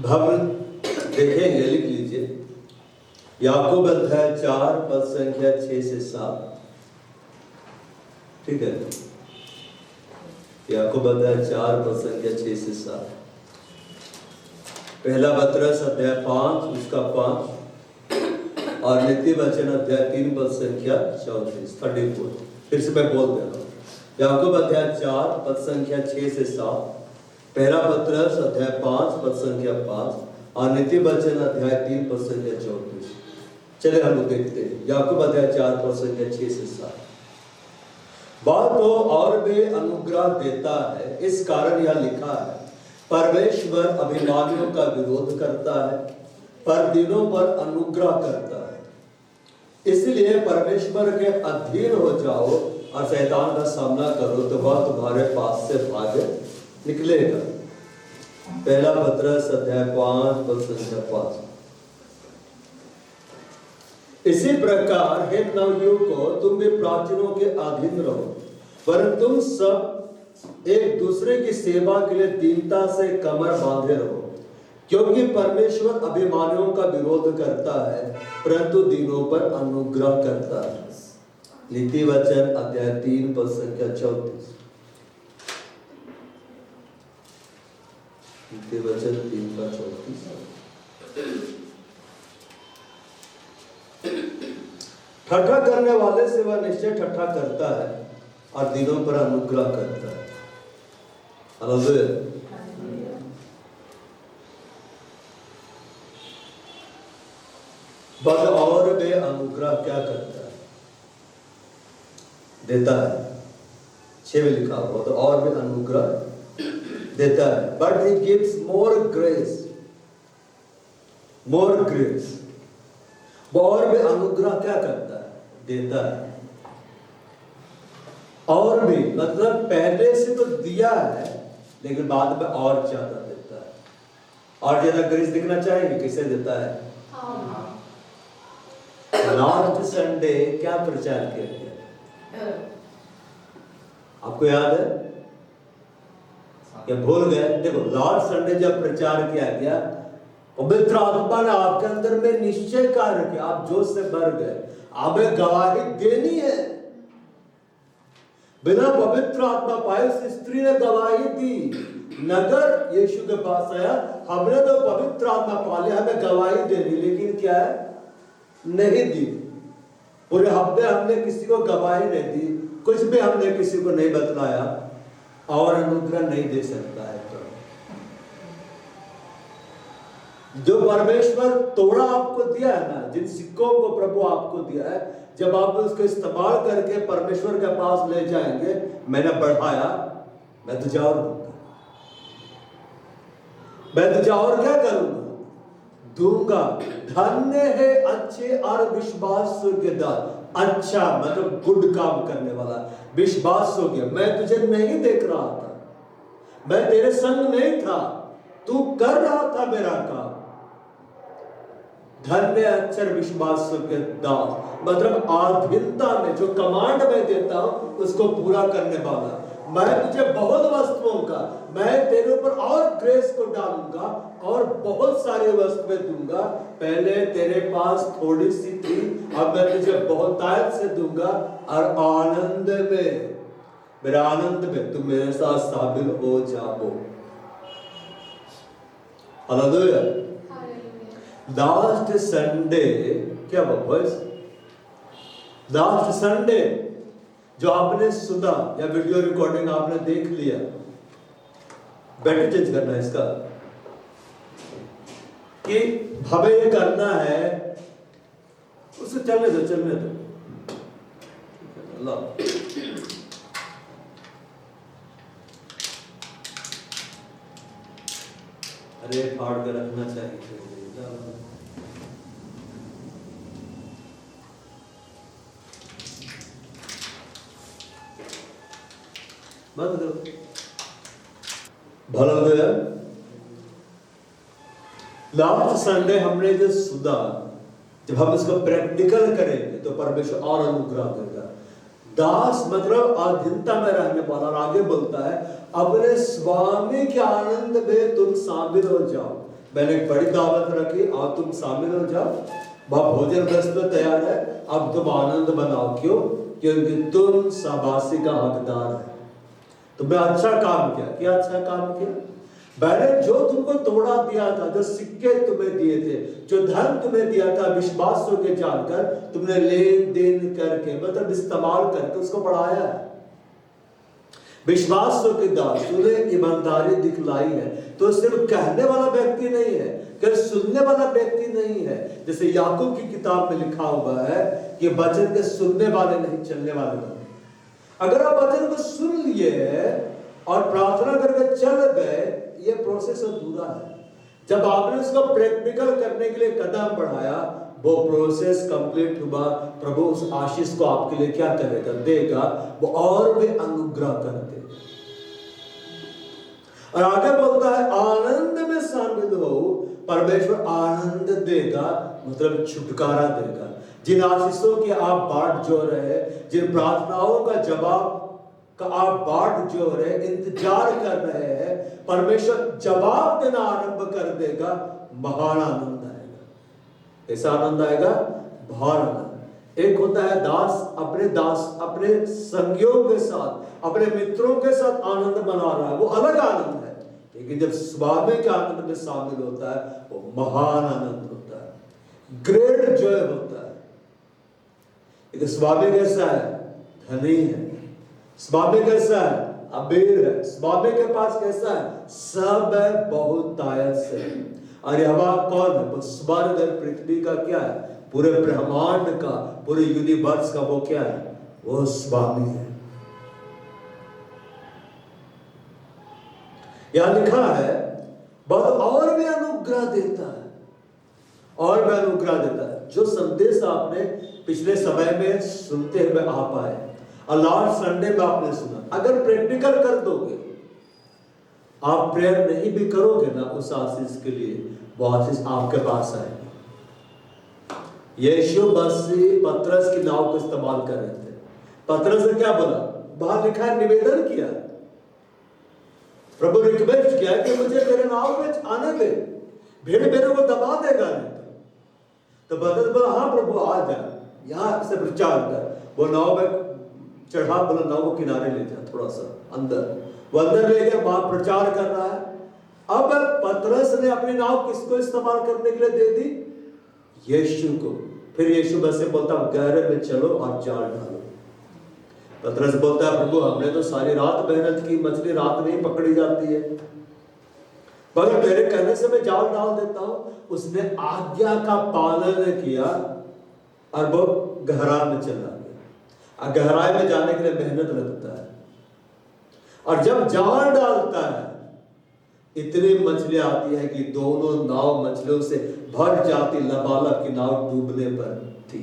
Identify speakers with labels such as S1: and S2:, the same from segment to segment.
S1: भवन देखेंगे, लिख लीजिए याकूब अध्याय 4 पद संख्या 6 से 7। ठीक है, याकूब अध्याय 4 पद संख्या 6 से 7। पहला पत्रस अध्याय 5 उसका 5 और नीति वचन अध्याय 3 पद संख्या 34। फिर से मैं बोल दे रहा हूँ, याकूब अध्याय 4 पद संख्या 6 से 7, पहला पत्रस अध्याय 5 पद संख्या 5 और नीति वचन अध्याय 3 पद संख्या 34। चले हम लोग देखते हैं याकूब अध्याय 4 पद संख्या 6 से 7। बात तो और भी अनुग्रह देता है, इस कारण यह लिखा है, परमेश्वर अभिमानियों का विरोध करता है पर दीनों पर अनुग्रह करता है। इसलिए परमेश्वर के अधीन हो जाओ और शैतान का सामना करो तो वह तुम्हारे पास से भाग निकलेगा। पहला पत्रस अध्याय 5 पद संख्या 5। इसी प्रकार हे नवयुवकों, तुम भी प्राचीनों के अधीन रहो, परंतु तुम सब एक दूसरे की सेवा के लिए दीनता से कमर बांधे रहो, क्योंकि परमेश्वर अभिमानियों का विरोध करता है परंतु दीनों पर अनुग्रह करता है। नीति वचन अध्याय 3 पद संख्या 34। नीति वचन 3 का 34। ठट्ठा करने वाले से वह निश्चय ठट्ठा करता है और दीनों पर अनुग्रह करता है। हालेलुया। बद और वे अनुग्रह क्या करता है? देता है। 6 में लिखा हुआ तो और भी अनुग्रह देता है, but he gives more grace. More grace, वो और भी अनुग्रह क्या करता है? देता है। और भी मतलब पहले से तो दिया है लेकिन बाद में और ज्यादा देता है। और ज्यादा ग्रेस दिखना चाहेंगे, किसे देता है? लास्ट संडे क्या प्रचार किया गया? आपको याद है क्या? भूल गए? देखो, लास्ट संडे जब प्रचार किया गया, पवित्र आत्मा ने आपके अंदर में निश्चय कार्य किया, आप जोश से भर गए। हमें गवाही देनी है। बिना पवित्र आत्मा पाए उस स्त्री ने गवाही दी। नगर यीशु के पास आया, हमने तो पवित्र आत्मा पा लिया, हमें गवाही देनी, लेकिन क्या है? नहीं दी। पूरे हफ्ते हमने किसी को गवाही नहीं दी, कुछ भी हमने किसी को नहीं बतलाया, और अनुग्रह नहीं दे सकता है। जो परमेश्वर तोड़ा आपको दिया है ना, जिन सिक्कों को प्रभु आपको दिया है, जब आप उसको इस्तेमाल करके परमेश्वर के पास ले जाएंगे, मैंने बढ़ाया, मैं तुझे और दूंगा, मैं तुझे और क्या करूंगा? दूंगा। धन्य है अच्छे और विश्वास योग्य दास। अच्छा मतलब गुड काम करने वाला, विश्वास योग्य। मैं तुझे नहीं देख रहा था, मैं तेरे संग नहीं था, तू कर रहा था मेरा काम। धन्य अक्षर विश्वास के दास, मतलब अधीनता में जो कमांड मैं देता हूं उसको पूरा करने वाला। मैं तुझे बहुत वस्तुओं का, मैं तेरे ऊपर और ग्रेस को डालूंगा और बहुत सारे वस्तुएं दूंगा। पहले तेरे पास थोड़ी सी थी, अब मैं तुझे बहुतायत से दूंगा, और आनंद में, मेरा आनंद में तुम मेरे साथ शामिल हो जाओ। हालेलुया। लास्ट संडे क्या बॉयज? लास्ट संडे जो आपने सुना या वीडियो रिकॉर्डिंग आपने देख लिया, बैटरी चेंज करना है इसका, कि हमें ये करना है, उसे चलने दो, चलने दो। अल्लाह अरे फाड़ कर रखना चाहिए। बंद करो। भला गया। लास्ट संडे हमने जो सुना, जब हम इसको प्रैक्टिकल करेंगे तो परमेश्वर और अनुग्रह देगा। दास मतलब अधीनता में रहने वाला, और आगे बोलता है अपने स्वामी के आनंद में तुम शामिल हो जाओ। मैंने एक बड़ी दावत रखी, और तुम शामिल हो जाओ। वह भोजन रस में तैयार है, अब तुम आनंद बनाओ। क्यों? क्योंकि तुम शाबाशी का हकदार है। तुमने अच्छा काम किया। क्या अच्छा काम किया? मैंने जो तुमको तोड़ा दिया था, जो सिक्के तुम्हें दिए थे, जो धन तुम्हें दिया था, विश्वास के जानकर तुमने लेन देन करके, मतलब इस्तेमाल करके उसको बढ़ाया है। विश्वास के दास तूने ईमानदारी दिखलाई है। तो सिर्फ कहने वाला व्यक्ति नहीं है, केवल सुनने वाला व्यक्ति नहीं है। जैसे याकूब की किताब में लिखा हुआ है कि वचन के सुनने वाले नहीं, चलने वाले बने। अगर आप वचन को सुन लिए और प्रार्थना करके चल गए, ये प्रोसेस अधूरा है। जब आपने उसको प्रैक्टिकल करने के लिए कदम बढ़ाया, वो प्रोसेस कंप्लीट हुआ, प्रभु उस आशीष को आपके लिए क्या करेगा? देगा। वो और भी अनुग्रह कर देगा। और आगे बोलता है आनंद में शामिल हो, परमेश्वर आनंद देगा, मतलब छुटकारा देगा। जिन आशीषों की आप बाट जो रहे, जिन प्रार्थनाओं का जवाब का आप बाट जो रहे, इंतजार कर रहे हैं, परमेश्वर जवाब देना आरंभ कर देगा। महान आनंद आएगा। ऐसा आनंद आएगा, बहुत आनंद। एक होता है दास अपने संगियों के साथ, अपने मित्रों के साथ आनंद मना रहा है, वो अलग आनंद है। लेकिन जब स्वामी के आनंद में शामिल होता है, वो महान आनंद होता है, ग्रेट जॉय होता है। लेकिन स्वामी कैसा है? धनी है। स्वामी कैसा है? अमीर है। स्वामी के पास कैसा है? सब है, बहुत तायत से। और हवा कौन है? वो स्वर्ग और पृथ्वी का क्या है? पूरे ब्रह्मांड का, पूरे यूनिवर्स का वो क्या है? वो स्वामी है। यहां लिखा है बहुत और भी अनुग्रह देता है, और भी अनुग्रह देता है। जो संदेश आपने पिछले समय में सुनते हुए आप आए, और लास्ट संडे में आपने सुना, अगर प्रैक्टिकल कर दोगे, आप प्रेयर नहीं भी करोगे ना उस आशीष के लिए, वो आशीष आपके पास आएगी। यीशु मसीह पतरस की नाव को इस्तेमाल कर रहे थे। पतरस ने क्या बोला? बाहर लिखा है, निवेदन किया, प्रभु रिक्वेस्ट किया कि मुझे तेरे नाव में आने दे, भीड़ मेरे को दबा देगा नहीं। तो पतरस बोला हाँ प्रभु आ जा, यहां से प्रचार कर। वो नाव में चढ़ा, बोला नाव को किनारे ले जा, थोड़ा सा अंदर। वो अंदर ले गया, वहां प्रचार कर रहा है। अब पतरस ने अपनी नाव किसको इस्तेमाल करने के लिए दे दी? यीशु को। फिर यीशु बस से बोलता गहरे में चलो और जाल डालो। पतरस बोलता है प्रभु हमने तो सारी रात मेहनत की, मछली रात में ही पकड़ी जाती है, मगर तेरे कहने से मैं जाल डाल देता हूं। उसने आज्ञा का पालन किया और वो गहराई में चला गया। और गहराई में जाने के लिए मेहनत लगता है, और जब जाल डालता है इतनी मछलियां आती है कि दोनों नाव मछलियों से भर जाती, लबालब की नाव डूबने पर थी।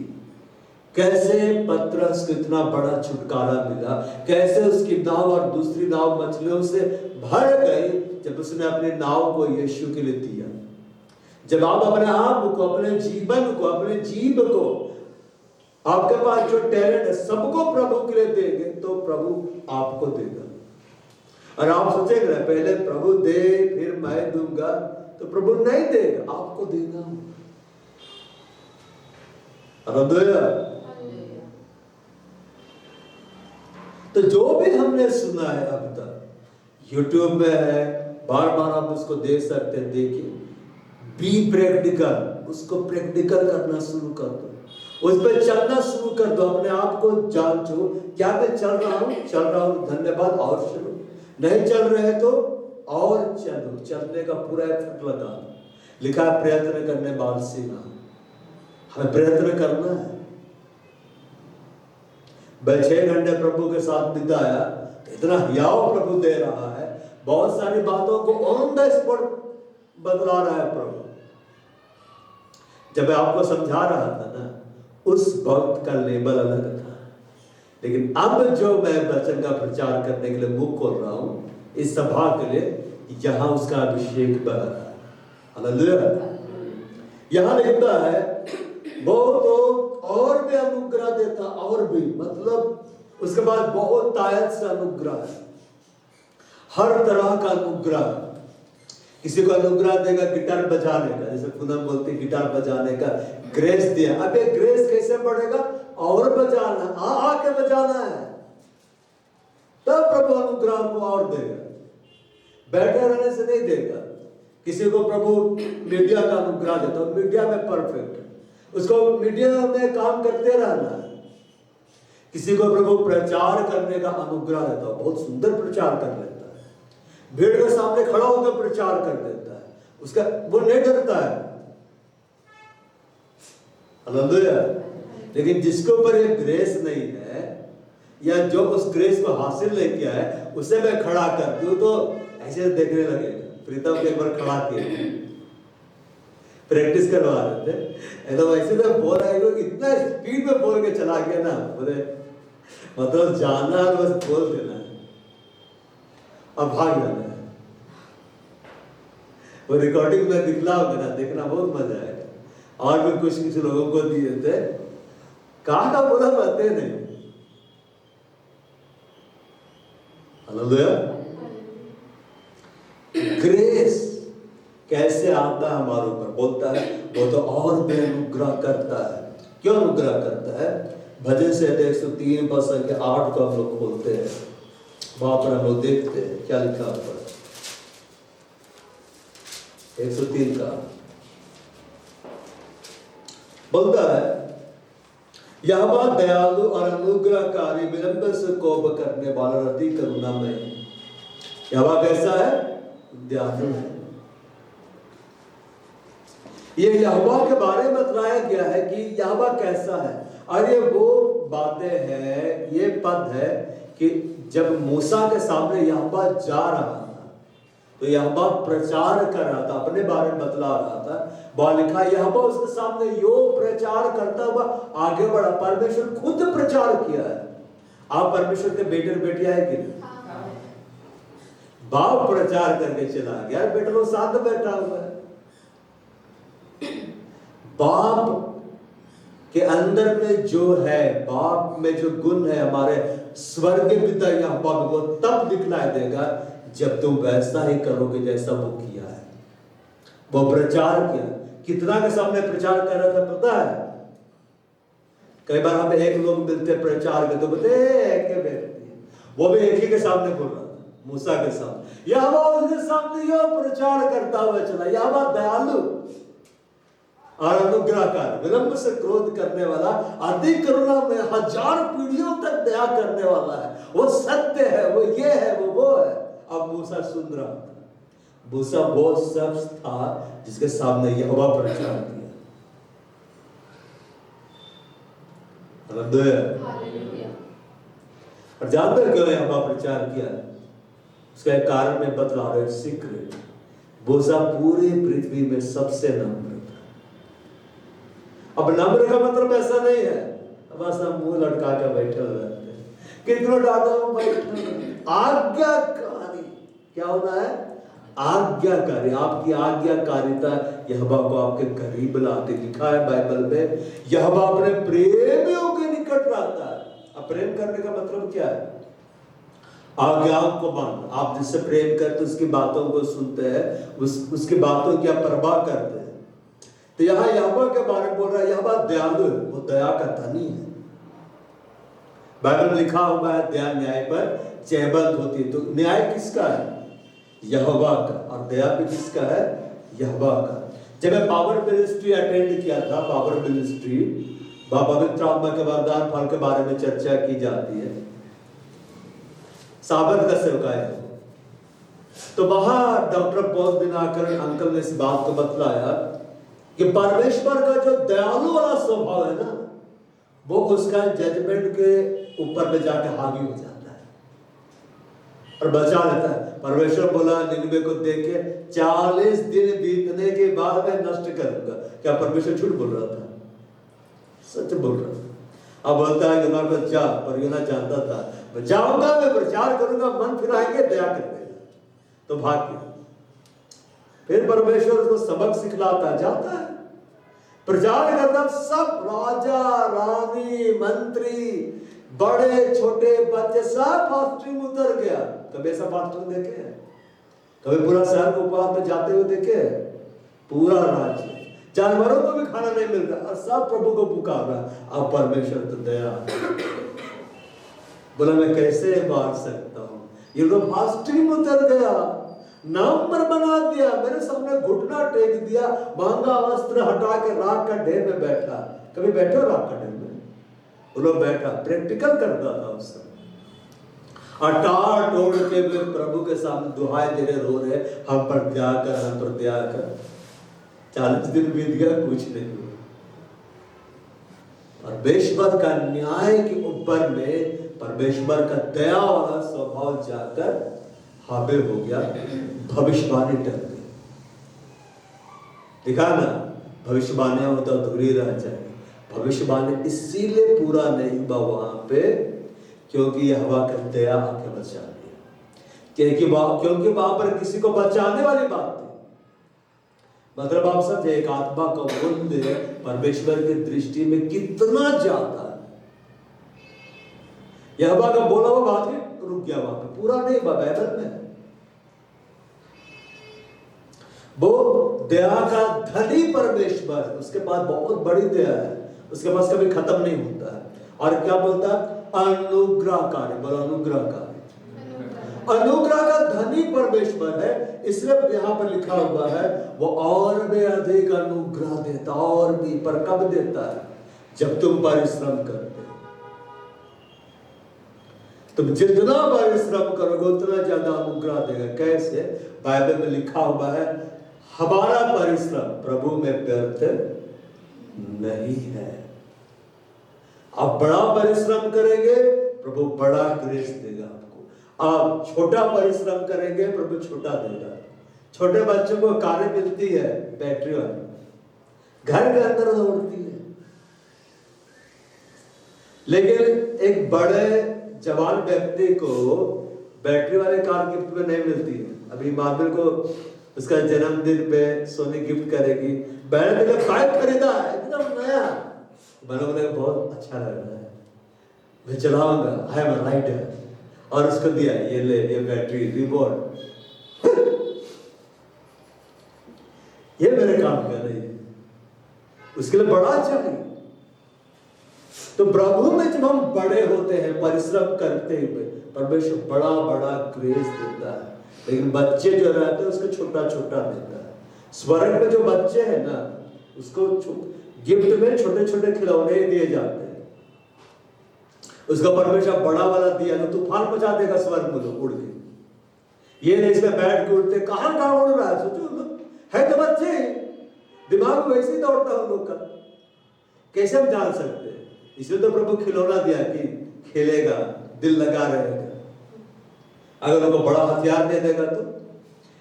S1: कैसे पतरस को इतना बड़ा छुटकारा मिला, कैसे उसकी नाव और दूसरी नाव मछलियों से भर गई, जब उसने अपने नाव को यीशु के लिए दिया। जब आप अपने आप को, अपने जीवन को, अपने जीव को, आपके पास जो टैलेंट है सबको प्रभु के लिए देंगे, तो प्रभु आपको देगा। और आप सोचेंगे ना पहले प्रभु दे फिर मैं दूंगा, तो प्रभु नहीं देगा, आपको देना। तो जो भी हमने सुना है अब तक YouTube में है, बार बार आप उसको देख सकते हैं। देखिए, बी प्रैक्टिकल, उसको प्रैक्टिकल करना शुरू कर दो, उस पर चलना शुरू कर दो। अपने आप को जांचो, क्या मैं चल रहा हूं, धन्यवाद, और चलो। नहीं चल रहे तो और चलो, चलने का पूरा एफर्ट लगा। लिखा है प्रयत्न करने बाल सीना, हमें प्रयत्न करना है। मैं 6 घंटे प्रभु के साथ बिताया, इतना हियाव प्रभु दे रहा है, बहुत सारी बातों को ऑन द स्पॉट बदला रहा है प्रभु। जब मैं आपको समझा रहा था ना, उस वक्त का लेवल अलग था, लेकिन अब जो मैं वचन का प्रचार करने के लिए मुंह खोल रहा हूं इस सभा के लिए, यहां उसका अभिषेक बह रहा है। हालेलुया। यहां लिखता है वो तो और भी अनुग्रह देता, और भी, मतलब उसके बाद बहुत तायत से अनुग्रह है। हर तरह का अनुग्रह। किसी को अनुग्रह देगा गिटार बजाने का, जैसे पूनम बोलती गिटार बजाने का ग्रेस दिया। अब ये ग्रेस कैसे बढ़ेगा? और बजाना, आके बजाना है, तब प्रभु अनुग्रह को और देगा, बैठे रहने से नहीं देगा। किसी को प्रभु मीडिया का अनुग्रह देता है, मीडिया में परफेक्ट है, उसको मीडिया में काम करते रहना है। किसी को प्रभु प्रचार करने का अनुग्रह देता है, बहुत सुंदर प्रचार कर लेता है, भीड़ के सामने खड़ा होकर प्रचार कर देता है, उसका वो नहीं डरता है। हालेलुया। लेकिन जिसके ऊपर ये ग्रेस नहीं है, या जो उस ग्रेस को हासिल नहीं किया है, उसे मैं खड़ा कर दूं तो ऐसे देखने लगेगा। प्रीतम के एक बार खड़ा किया, प्रैक्टिस करवा रहे थे, एकदम ऐसे तो बोल रहा है, इतना स्पीड में बोल के चला गया ना, बोले मतलब जाना और बस बोल देना है और भाग जाना है। वो रिकॉर्डिंग में दिखला होगा ना, देखना बहुत मजा आएगा। और भी कुछ लोगों को दिए थे, कहा का बोला पता नहीं। हालेलुया। ग्रेस कैसे आता है हमारे ऊपर? बोलता है वो तो और भी अनुग्रह करता है। क्यों अनुग्रह करता है? भजन से 103 पद संख्या 8 को हम लोग खोलते हैं, वहां पर हम लोग देखते हैं क्या लिखा हुआ है। 103 का बोलता है, यहोवा दयालु और अनुग्रहकारी, विलंब से कोप करने वाला, अति करुणामय। यहोवा कैसा है? दयालु है। ये यहोवा के बारे में बताया गया है कि यहोवा कैसा है। और ये वो बातें हैं, ये पद है कि जब मूसा के सामने यहोवा जा रहा था, तो यहोवा प्रचार कर रहा था, अपने बारे में बतला रहा था। वहां लिखा यहोवा उसके सामने यो प्रचार करता हुआ आगे बढ़ा। परमेश्वर खुद प्रचार किया है। आप परमेश्वर के बेटे बेटिया है कि नहीं? बाप प्रचार करके चला गया, बेटा लोग साथ बैठा हुआ है। बाप के अंदर में जो है, बाप में जो गुण है हमारे स्वर्गीय पिता यहोवा, वो तब दिखलाई देगा जब तुम वैसा ही करोगे जैसा वो किया है। वो प्रचार किया, कितना के सामने प्रचार कर रहा था पता है? कई बार हमें एक लोग मिलते प्रचार करते, बोलते वो भी एक ही के सामने बोल रहा था, मूसा के सामने। यहोवा उसके सामने यो प्रचार करता हुआ चला। यहोवा दयालु और अनुग्रहकार, विलंब से क्रोध करने वाला, अति करुणा में 1000 पीढ़ियों तक दया करने वाला है। वो सत्य है, वो ये है, वो है। अब मूसा सुन रहा था। मूसा वो शख्स था जिसके सामने यहोवा प्रचार किया। हालेलुया। और जानते हो क्यों यहोवा प्रचार किया? उसका एक कारण में बतला रहा है, सीक्रेट। मूसा पूरी पृथ्वी में सबसे नम्र था। अब नम्र का मतलब ऐसा नहीं है बस हम मुंह लटका के बैठे रहते हैं, कितना डाटा बैठे। आज्ञाकारी क्या होना है? आज्ञाकारी। आपकी आज्ञाकारिता यहोवा को आपके करीब लाती। लिखा है बाइबल में, यहोवा अपने प्रेमियों के निकट रहता है। अब प्रेम करने का मतलब क्या है? आज्ञाओं को मानना। आप जिससे प्रेम करते उसकी बातों को सुनते हैं, उसकी बातों की आप परवाह करते हैं। तो यहां यहोवा के बारे में बोल रहा है, यहोवा दयालु है, वो दया का धनी है। बाइबल में लिखा हुआ है दया न्याय पर चहबंद होती है। तो न्याय किसका है? यहोवा का। और दया भी किसका है? यहोवा का। जब मैं पावर मिनिस्ट्री अटेंड किया था, पावर मिनिस्ट्री, पवित्र आत्मा के वरदान फल के बारे में चर्चा की जाती है, साबत का सेवकाय है। तो वहां डॉक्टर पॉल दिनाकर अंकल ने इस बात को बतलाया कि परमेश्वर का जो दयालु वाला स्वभाव है ना, वो उसका जजमेंट के ऊपर में जाके हावी हो जाता है और बचा लेता है। परमेश्वर बोला निनवे को देख के 40 दिन बीतने के बाद मैं नष्ट करूंगा। क्या परमेश्वर झूठ बोल रहा था? सच बोल रहा था। अब बोलता है यूना को जा, पर यूना जानता था मैं जाऊंगा, मैं प्रचार करूंगा, मन फिराएंगे, दया कर देगा, तो भाग गया। फिर परमेश्वर उसको सबक सिखलाता जाता है, प्रचार करता। सब राजा रानी मंत्री बड़े छोटे बच्चे सब फास्टिंग उतर गया। कभी ऐसा पास्टर देखे हैं? कभी पूरा शहर को उपवास में जाते हुए देखे हैं? पूरा राज्य, जानवरों को भी खाना नहीं मिल रहा और सब प्रभु को पुकार रहा, अब परमेश्वर तो दया। बोला मैं कैसे मार सकता हूं? ये तो फास्टिंग उतर गया, नंबर बना दिया, मेरे सामने घुटना टेक दिया, महंगा वस्त्र हटा के राख का ढेर में बैठा। कभी बैठे हो राख का ढेर में? वो लोग बैठा, प्रैक्टिकल करता था उस समय। अटार तोड़ के वे प्रभु के सामने दुहाई दे रहे, रो रहे, हम पर दया कर, हम पर दया कर। 40 दिन बीत गया, कुछ नहीं हुआ। और परमेश्वर का न्याय के ऊपर में परमेश्वर का दया वाला स्वभाव जाकर हावी हो गया, भविष्यवाणी टल गई। दिखा ना, भविष्यवाणियां हो तो अधूरी रह जाए। भविष्यवाणी इसीलिए पूरा नहीं हुआ वहां पे क्योंकि यहोवा का दया आके बचा लिया, क्योंकि वहां पर किसी को बचाने वाली बात थी। मतलब आप समझे, एक आत्मा का मूल्य परमेश्वर की दृष्टि में कितना ज्यादा है। यहोवा का बोला हुआ बात ही रुक गया वहां पे, पूरा नहीं हुआ बाइबल में। वो दया का धनी परमेश्वर, उसके पास बहुत बड़ी दया है, उसके पास कभी खत्म नहीं होता है। और क्या बोलता है? अनुग्रहकारी, बोलो अनुग्रहकारी। अनुग्रह का धनी परमेश्वर है, इसलिए यहां पर लिखा हुआ है वो और भी अधिक अनुग्रह देता, और भी, पर कब देता है? जब तुम परिश्रम करते हो। तुम जितना परिश्रम करोगे उतना ज्यादा अनुग्रह देगा। कैसे? बाइबल में लिखा हुआ है हमारा परिश्रम प्रभु में व्यर्थ नहीं है। आप बड़ा परिश्रम करेंगे, प्रभु बड़ा ग्रेस देगा आपको। आप छोटा परिश्रम करेंगे, प्रभु छोटा देगा। छोटे बच्चों को कारें मिलती है बैटरी वाली, घर के अंदर दौड़ती है, लेकिन एक बड़े जवान व्यक्ति को बैटरी वाले कार गिफ्ट में नहीं मिलती है। अभी मार्बल को उसका जन्मदिन पे सोनी गिफ्ट करेगी, बहन ने बाइक खरीदा है एकदम नया, मैंने बहुत अच्छा लग रहा है, मैं चलाऊंगा, आई एम अ राइडर, और उसको दिया, ये ले, ये बैटरी रिवॉर्ड, ये मेरे काम कर रही है, उसके लिए बड़ा चाहिए। तो प्रभु में जब हम बड़े होते हैं परिश्रम करते हुए, परमेश्वर बड़ा बड़ा ग्रेस देता है। लेकिन बच्चे जो रहते हैं उसको छोटा छोटा देता है। स्वर्ग में जो बच्चे हैं ना, उसको गिफ्ट में छोटे छोटे खिलौने दिए जाते हैं। उसका परमेश्वर बड़ा वाला दिया तो तूफान मचा देगा स्वर्ग में उड़ के। ये नहीं इसमें बैठ के उड़ते, कहां उड़ रहा है, सोचो है तो बच्चे, दिमाग वैसे ही दौड़ता है उन लोग का, कैसे हम जान सकते हैं? इसलिए तो प्रभु खिलौना दिया कि खेलेगा, दिल लगा रहेगा। अगर उनको बड़ा हथियार दे देगा तो,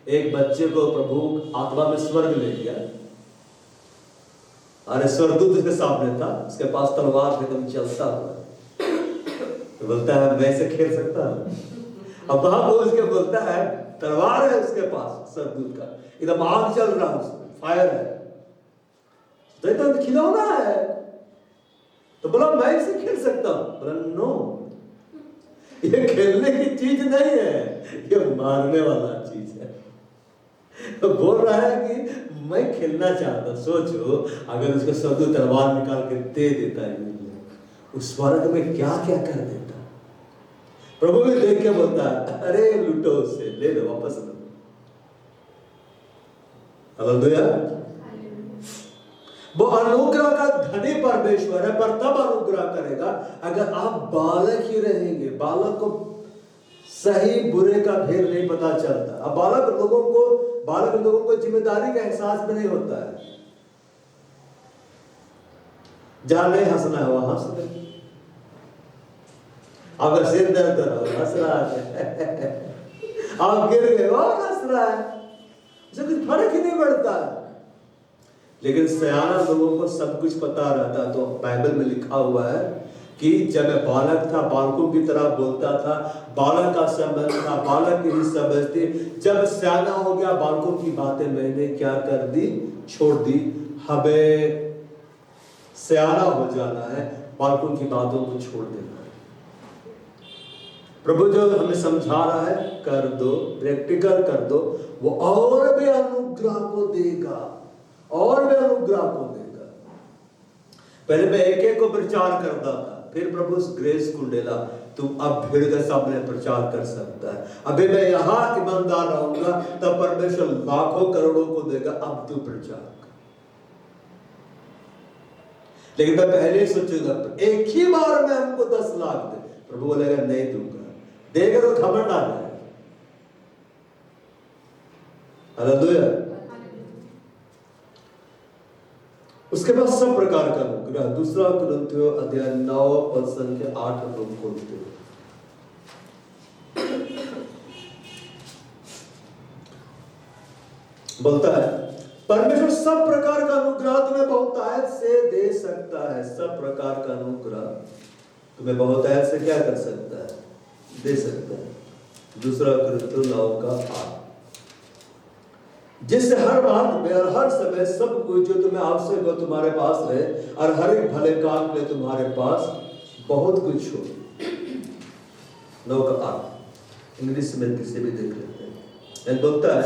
S1: एक बच्चे को प्रभु आत्मा में स्वर्ग ले गया, अरे स्वर्गदूत उसके सामने था, उसके पास तलवार एकदम चलता हुआ, तो बोलता है मैं इसे खेल सकता हूं। अब वहां बोल के बोलता है तलवार है उसके पास स्वर्गदूत का, एकदम आग चल रहा है उसमें, फायर है, तो खिलौना है, तो बोला मैं इसे खेल सकता हूं। बोला नो, ये खेलने की चीज नहीं है, ये मारने वाला चीज है। तो बोल रहा है कि मैं खेलना चाहता। सोचो अगर उसको सदु तलवार निकाल के दे देता है, उस स्वर्ग में क्या क्या कर देता। प्रभु भी देख के बोलता है अरे लूटो उससे, ले लो, वापस लो। हालेलुया। वो अनुग्रह का धनी परमेश्वर है, पर तब अनुग्रह करेगा अगर आप बालक ही रहेंगे। बालक को सही बुरे का भेद नहीं पता चलता। अब बालक लोगों को जिम्मेदारी का एहसास भी नहीं होता है। जहां नहीं हंसना है वहां हंस रहे, अगर सिर दर्द हो हंस रहा है, आप गिर गए और हंस रहा है, उसे कुछ फर्क ही नहीं पड़ता। लेकिन सयाना लोगों को सब कुछ पता रहता। तो बाइबल में लिखा हुआ है कि जब मैं बालक था बालकों की तरह बोलता था, बालक का संबंध था, बालक की ही समझ थी। जब सयाना हो गया बालकों की बातें मैंने क्या कर दी, छोड़ दी। हमें सयाना हो जाना है, बालकों की बातों को छोड़ देना है। प्रभु जो हमें समझा रहा है कर दो, प्रैक्टिकल कर दो, वो और भी अनुग्रह को देगा, और भी अनुग्रह को देगा। पहले मैं एक एक को प्रचार करता था, फिर प्रभु उस ग्रेस को डेला, तुम अब भीड़ के सामने प्रचार कर सकता है। अभी मैं यहां ईमानदार रहूंगा, तब परमेश्वर लाखों करोड़ों को देगा, अब तू प्रचार कर। लेकिन मैं पहले ही सोचूंगा एक ही बार में हमको 10 लाख दे, प्रभु बोलेगा नहीं दूंगा, देगा तो घमंड आ जाएगा। हालेलुया। उसके बाद सब प्रकार का अनुग्रह। दूसरा कुरिन्थियों अध्याय 9 पद संख्या 8 हम खोलते हैं। बोलता है परमेश्वर सब प्रकार का अनुग्रह तुम्हें बहुतायत से दे सकता है। सब प्रकार का अनुग्रह तुम्हें बहुतायत से क्या कर सकता है? दे सकता है। दूसरा कुरिन्थियों 9 का 8, जिससे हर बात में और हर समय सब कुछ जो तुम्हें आवश्यक हो तुम्हारे पास रहे, और हर एक भले काम के लिए तुम्हारे पास बहुत कुछ हो। 9 का 8 इंग्लिश में किसी भी देख लेते हैं। बोलता है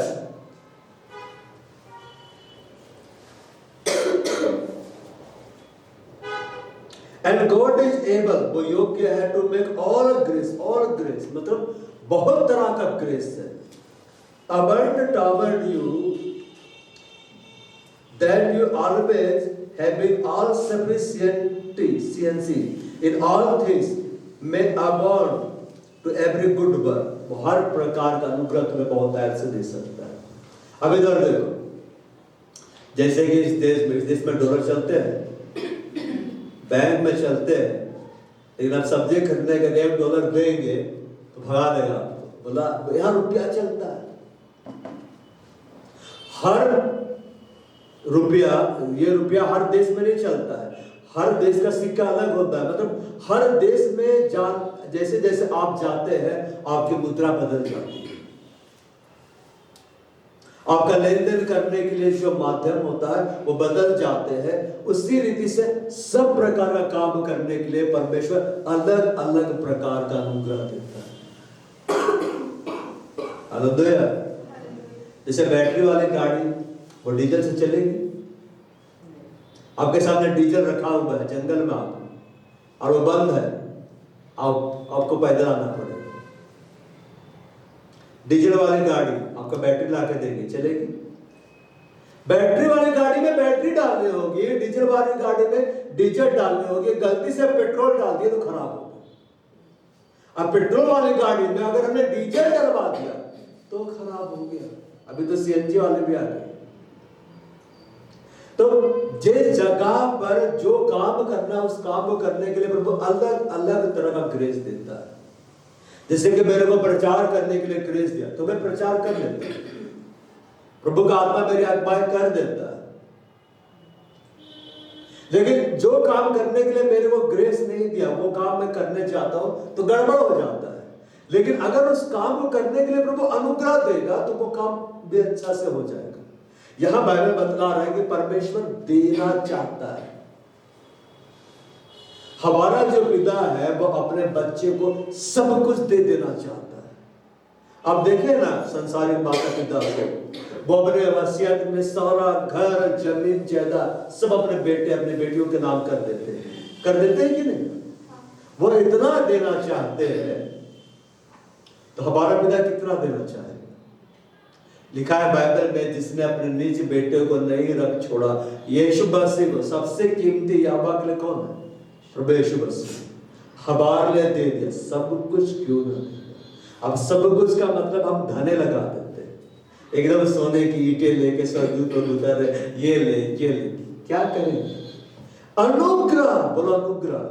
S1: एंड गॉड इज एबल, वो योग्य है to make all grace, all grace मतलब बहुत तरह का ग्रेस है, abound toward you, that you always having all sufficiency in all things may abound to every good work। वो हर प्रकार का अनुग्रह तुम्हें बहुतायत से दे सकता है। अब इधर देखो, जैसे कि इस देश में डॉलर चलते हैं, बैंक में चलते हैं, लेकिन आप सब्जी खरीदने के लिए $1 देंगे तो भगा देगा आपको, बोला यहाँ रुपया चलता है। हर रुपया, ये रुपया हर देश में नहीं चलता है, हर देश का सिक्का अलग होता है। मतलब हर देश में जैसे जैसे आप जाते हैं आपकी मुद्रा बदल जाती है। आपका लेन देन करने के लिए जो माध्यम होता है वो बदल जाते हैं। उसी रीति से सब प्रकार का काम करने के लिए परमेश्वर अलग अलग प्रकार का अनुग्रह देता है। हालेलुया। जैसे बैटरी वाली गाड़ी वो डीजल से चलेगी, आपके सामने डीजल रखा हुआ है जंगल में आप, और वो बंद है, आपको पैदल आना पड़ेगा। डीजल वाली गाड़ी आपको बैटरी ला के देगी, चलेगी। बैटरी वाली गाड़ी में बैटरी डालनी होगी, डीजल वाली गाड़ी में डीजल डालनी होगी। गलती से पेट्रोल डाल दिया तो खराब होगा। अब पेट्रोल वाली गाड़ी में अगर हमने डीजल डलवा दिया तो खराब हो गया। अभी तो सीएनजी वाले भी आ गए। तो जिस जगह पर जो काम करना उस काम को करने के लिए प्रभु अलग अलग तरह का ग्रेस देता है। जैसे कि मेरे को प्रचार करने के लिए ग्रेस दिया तो मैं प्रचार कर लेता हूं, प्रभु का आत्मा मेरी अगुवाई कर देता है। लेकिन जो काम करने के लिए मेरे को ग्रेस नहीं दिया वो काम मैं करने चाहता हूं तो गड़बड़ हो जाता है। लेकिन अगर उस काम को करने के लिए प्रभु अनुग्रह देगा तो वो काम भी अच्छा से हो जाएगा। यहां बाइबल बतला रहा है कि परमेश्वर देना चाहता है। हमारा जो पिता है वो अपने बच्चे को सब कुछ दे देना चाहता है। अब देखें ना संसारिक माता पिता को, वो अपने वसीयत में सारा घर जमीन जायदाद सब अपने बेटे अपनी बेटियों के नाम कर देते हैं कि नहीं? वो इतना देना चाहते हैं तो हमारा पिता कितना देना चाहेगा? लिखा है बाइबल में, जिसने अपने निज बेटे को नहीं रख छोड़ा, यीशु मसीह को सबसे कीमती याबा के लिए कौन है? प्रभु यीशु मसीह हमारे लिए दे दिया सब कुछ। क्यों ना? अब सब कुछ का मतलब हम धने लगा देते हैं, एकदम सोने की ईंटें लेके स्वर्गदूत उतर रहे, ये ले क्या करेंगे? अनुग्रह, बोलो अनुग्रह।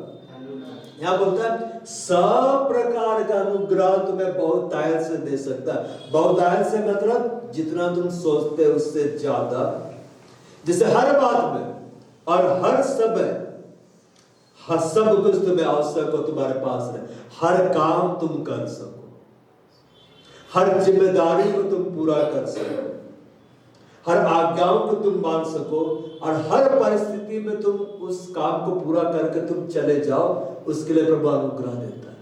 S1: यहाँ बोलता है सब प्रकार का अनुग्रह तुम्हें बहुतायत से दे सकता है। बहुतायत से मतलब जितना तुम सोचते हो उससे ज्यादा, जिसे हर बात में और हर समय सब कुछ तुम्हें आवश्यक हो तुम्हारे पास है, हर काम तुम कर सको, हर जिम्मेदारी को तुम पूरा कर सको, हर आज्ञाओं को तुम मान सको, और हर परिस्थिति में तुम उस काम को पूरा करके तुम चले जाओ, उसके लिए प्रभु अनुग्रह देता है।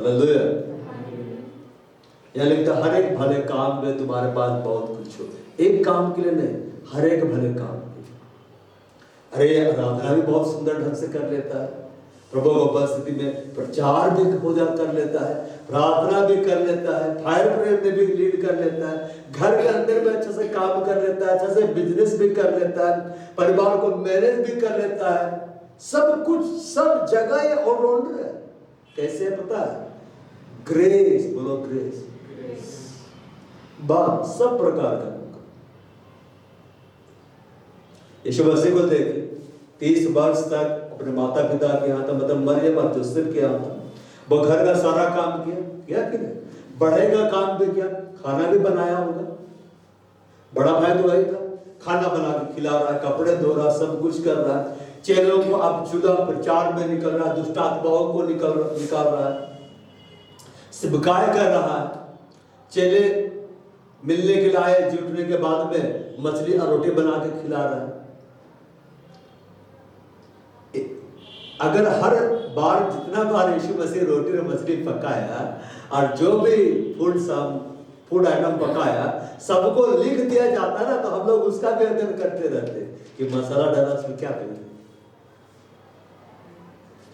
S1: हालेलुया। यहाँ लिखता हर एक भले काम में तुम्हारे पास बहुत कुछ हो। एक काम के लिए नहीं, हर एक भले काम के लिए। अरे आराधना भी बहुत सुंदर ढंग से कर लेता है, प्रभु उपस्थिति में प्रचार भी कर लेता है, प्रार्थना भी कर लेता है, फायर प्रेयर में भी लीड कर लेता है, घर के अंदर में अच्छे से काम कर लेता है, अच्छे से बिजनेस भी कर लेता है, परिवार को मैनेज भी कर लेता है, सब कुछ सब जगह ये ऑलराउंडर है। कैसे पता है? ग्रेस, बोलो ग्रेस, बात सब प्रकार का। यीशु मसीह को देखे 30 वर्ष तक अपने माता पिता के यहाँ था, मतलब मरियम और जोसेफ के यहाँ था, वो घर का सारा काम किया कि नहीं? बड़े का काम भी किया, खाना भी बनाया होगा, बड़ा भाई तो वही था, खाना बना के खिला रहा है, कपड़े धो रहा, सब कुछ कर रहा है, चेलों को अब जुदा प्रचार में निकल रहा है, दुष्ट आत्माओं को निकाल रहा है, सिबकाय कर रहा है, चेले मिलने के लिए जुटने के बाद में मछली और रोटी बना के खिला रहा है। अगर हर बार जितना बार यीशु मसीह रोटी और मछली पकाया और जो भी फूड आइटम पकाया सबको लिख दिया जाता ना, तो हम लोग उसका भी अध्ययन करते रहते कि मसाला डाला उसमें क्या करें।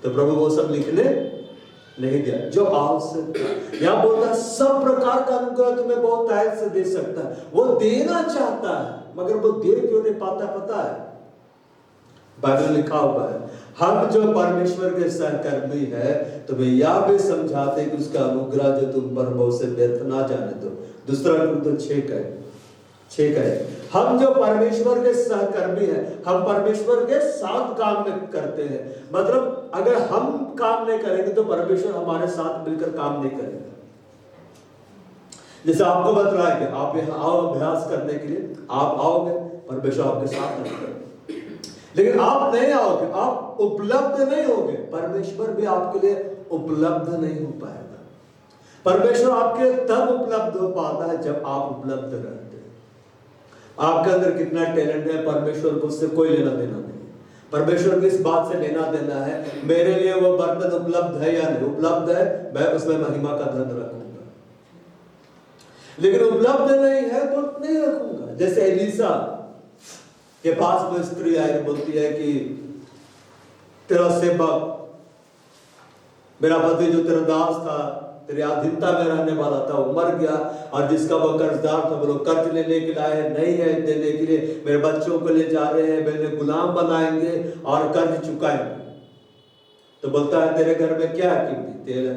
S1: तो प्रभु वो सब लिखने नहीं दिया जो आवश्यक। यहाँ बोलता है सब प्रकार का अनुग्रह तुम्हें बहुत तायत से दे सकता है। वो देना चाहता है मगर वो दे क्यों नहीं पाता पता है? बाइबल लिखा हुआ है, हम जो परमेश्वर के सहकर्मी है तुम्हें यह भी समझाते कि उसका अनुग्रह जो तुम पर बहुत से व्यर्थ ना जाने दो। दूसरा तो 6 है, हम जो परमेश्वर के सहकर्मी है, हम परमेश्वर के साथ काम करते हैं। मतलब अगर हम काम नहीं करेंगे तो परमेश्वर हमारे साथ मिलकर काम नहीं करेगा। जैसे आपको बता रहा है कि आप यहाँ आओ अभ्यास करने के लिए, आप आओगे, परमेश्वर आपके साथ नहीं, लेकिन आप नहीं आओगे, आप उपलब्ध नहीं होगे, परमेश्वर भी आपके लिए उपलब्ध नहीं हो पाएगा। परमेश्वर आपके तब उपलब्ध हो पाता है जब आप उपलब्ध रहते हैं। आपके अंदर कितना टैलेंट है परमेश्वर को उससे कोई लेना देना नहीं। परमेश्वर को इस बात से लेना देना है मेरे लिए वो बर्तन उपलब्ध है या नहीं उपलब्ध है, मैं उसमें महिमा का धन रखूंगा, लेकिन उपलब्ध नहीं है तो नहीं रखूंगा। जैसे एलिसा के पास वो स्त्री आई बोलती है कि तेरा सेवक, मेरा पति जो तेरा दास था, तेरी अधीनता में रहने वाला था, वो मर गया, और जिसका वो कर्जदार था वो लोग कर्ज लेने के लिए नहीं है देने के लिए, मेरे बच्चों को ले जा रहे हैं, मेरे गुलाम बनाएंगे और कर्ज चुकाएंगे। तो बोलता है तेरे घर में क्या है? कीमती तेल है,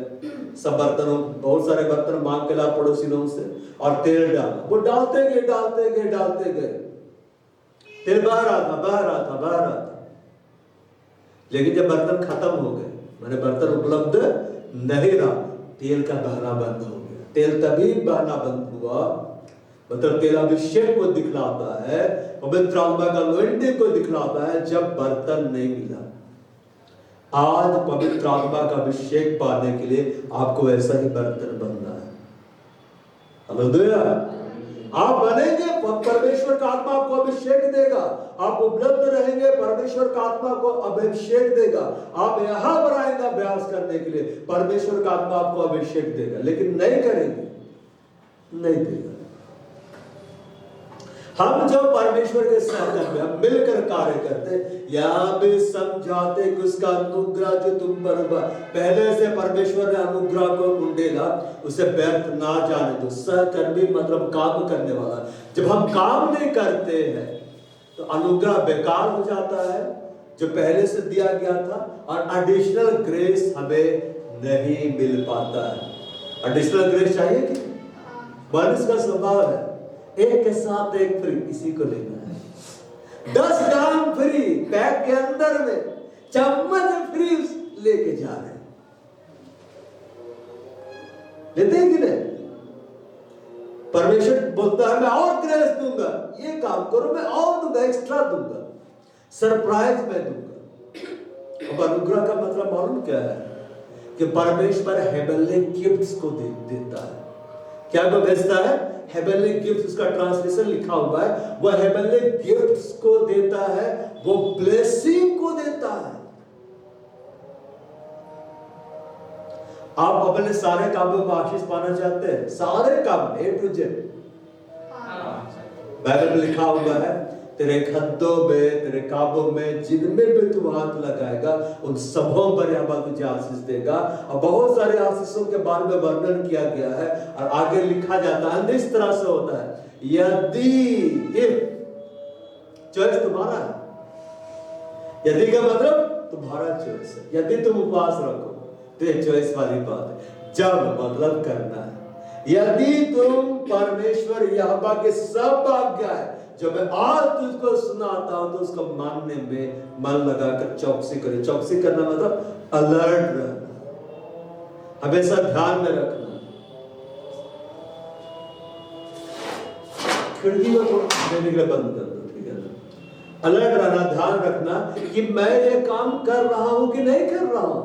S1: सब बर्तनों, बहुत सारे बर्तन मांग के ला पड़ोसियों से और तेल डाला। वो डालते गए, तेल बह रहा था, लेकिन जब बर्तन खत्म हो गए, मैंने बर्तन उपलब्ध नहीं रहा, तेल का बहना बंद हो गया। तेल तभी बहना बंद हुआ, मतलब तेल अभिषेक को दिखलाता है, पवित्र आत्मा का anointing को दिखलाता है, जब बर्तन नहीं मिला। आज पवित्र आत्मा का अभिषेक पाने के लिए आपको ऐसा ही बर्तन बनना है। हालेलुया। आप बनेंगे, परमेश्वर का आत्मा आपको अभिषेक देगा, आप उपलब्ध रहेंगे, परमेश्वर का आत्मा को अभिषेक देगा। आप यहां पर आएंगे अभ्यास करने के लिए, परमेश्वर का आत्मा आपको अभिषेक देगा, लेकिन नहीं करेंगे, नहीं देगा। हम जो परमेश्वर के साथ में हम मिलकर कार्य करते, यहां भी समझाते कि उसका अनुग्रह जो तुम पर पहले से परमेश्वर ने अनुग्रह को उंडेला, उसे व्यर्थ ना जाने दो। सहकर्मी मतलब काम करने वाला। जब हम काम नहीं करते हैं तो अनुग्रह बेकार हो जाता है जो पहले से दिया गया था, और एडिशनल ग्रेस हमें नहीं मिल पाता है। एडिशनल ग्रेस चाहिए कि मनुष्य का स्वभाव है एक के साथ एक फ्री, किसी को लेना है 10 ग्राम फ्री, पैक के अंदर में चम्मच फ्री लेके जा रहे हैं, लेते हैं कि नहीं? परमेश्वर बोलता है मैं और ग्रेस दूंगा, ये काम करो, मैं और दूंगा, एक्स्ट्रा दूंगा, सरप्राइज मैं दूंगा। अब अनुग्रह का मतलब मालूम क्या है? कि परमेश्वर हेवनली गिफ्ट्स को देता है। क्या वो भेजता है? हेवनली गिफ्ट्स, उसका ट्रांसलेशन लिखा हुआ है, वो हेवनली गिफ्ट्स को देता है, वो ब्लेसिंग को देता है। आप अपने सारे कामों में आशीष पाना चाहते हैं? सारे काम A to Z। बाइबल में लिखा हुआ है तेरे खद्दों में, तेरे कामों में, जिनमें भी तू हाथ लगाएगा उन सबों पर यहोवा तुझे आशीष देगा। और बहुत सारे आशीषों के बारे में वर्णन किया गया है और आगे लिखा जाता है इस तरह से होता है, यदि चॉइस तुम्हारा है। यदि का मतलब तुम्हारा चॉइस है। यदि तुम उपवास रखो तो ये चॉइस वाली बात है। जब मतलब करना है। यदि तुम परमेश्वर यहोवा के सब आज्ञाएं जो मैं आज तुझको सुनाता हूं तो उसको मानने में मन लगाकर चौकसी करे। चौकसी करना मतलब अलर्ट रहना, हमेशा ध्यान में रखना। खिड़की को देने के लिए बंद कर दो, ठीक है ना। अलर्ट रहना, ध्यान रखना कि मैं ये काम कर रहा हूं कि नहीं कर रहा हूं।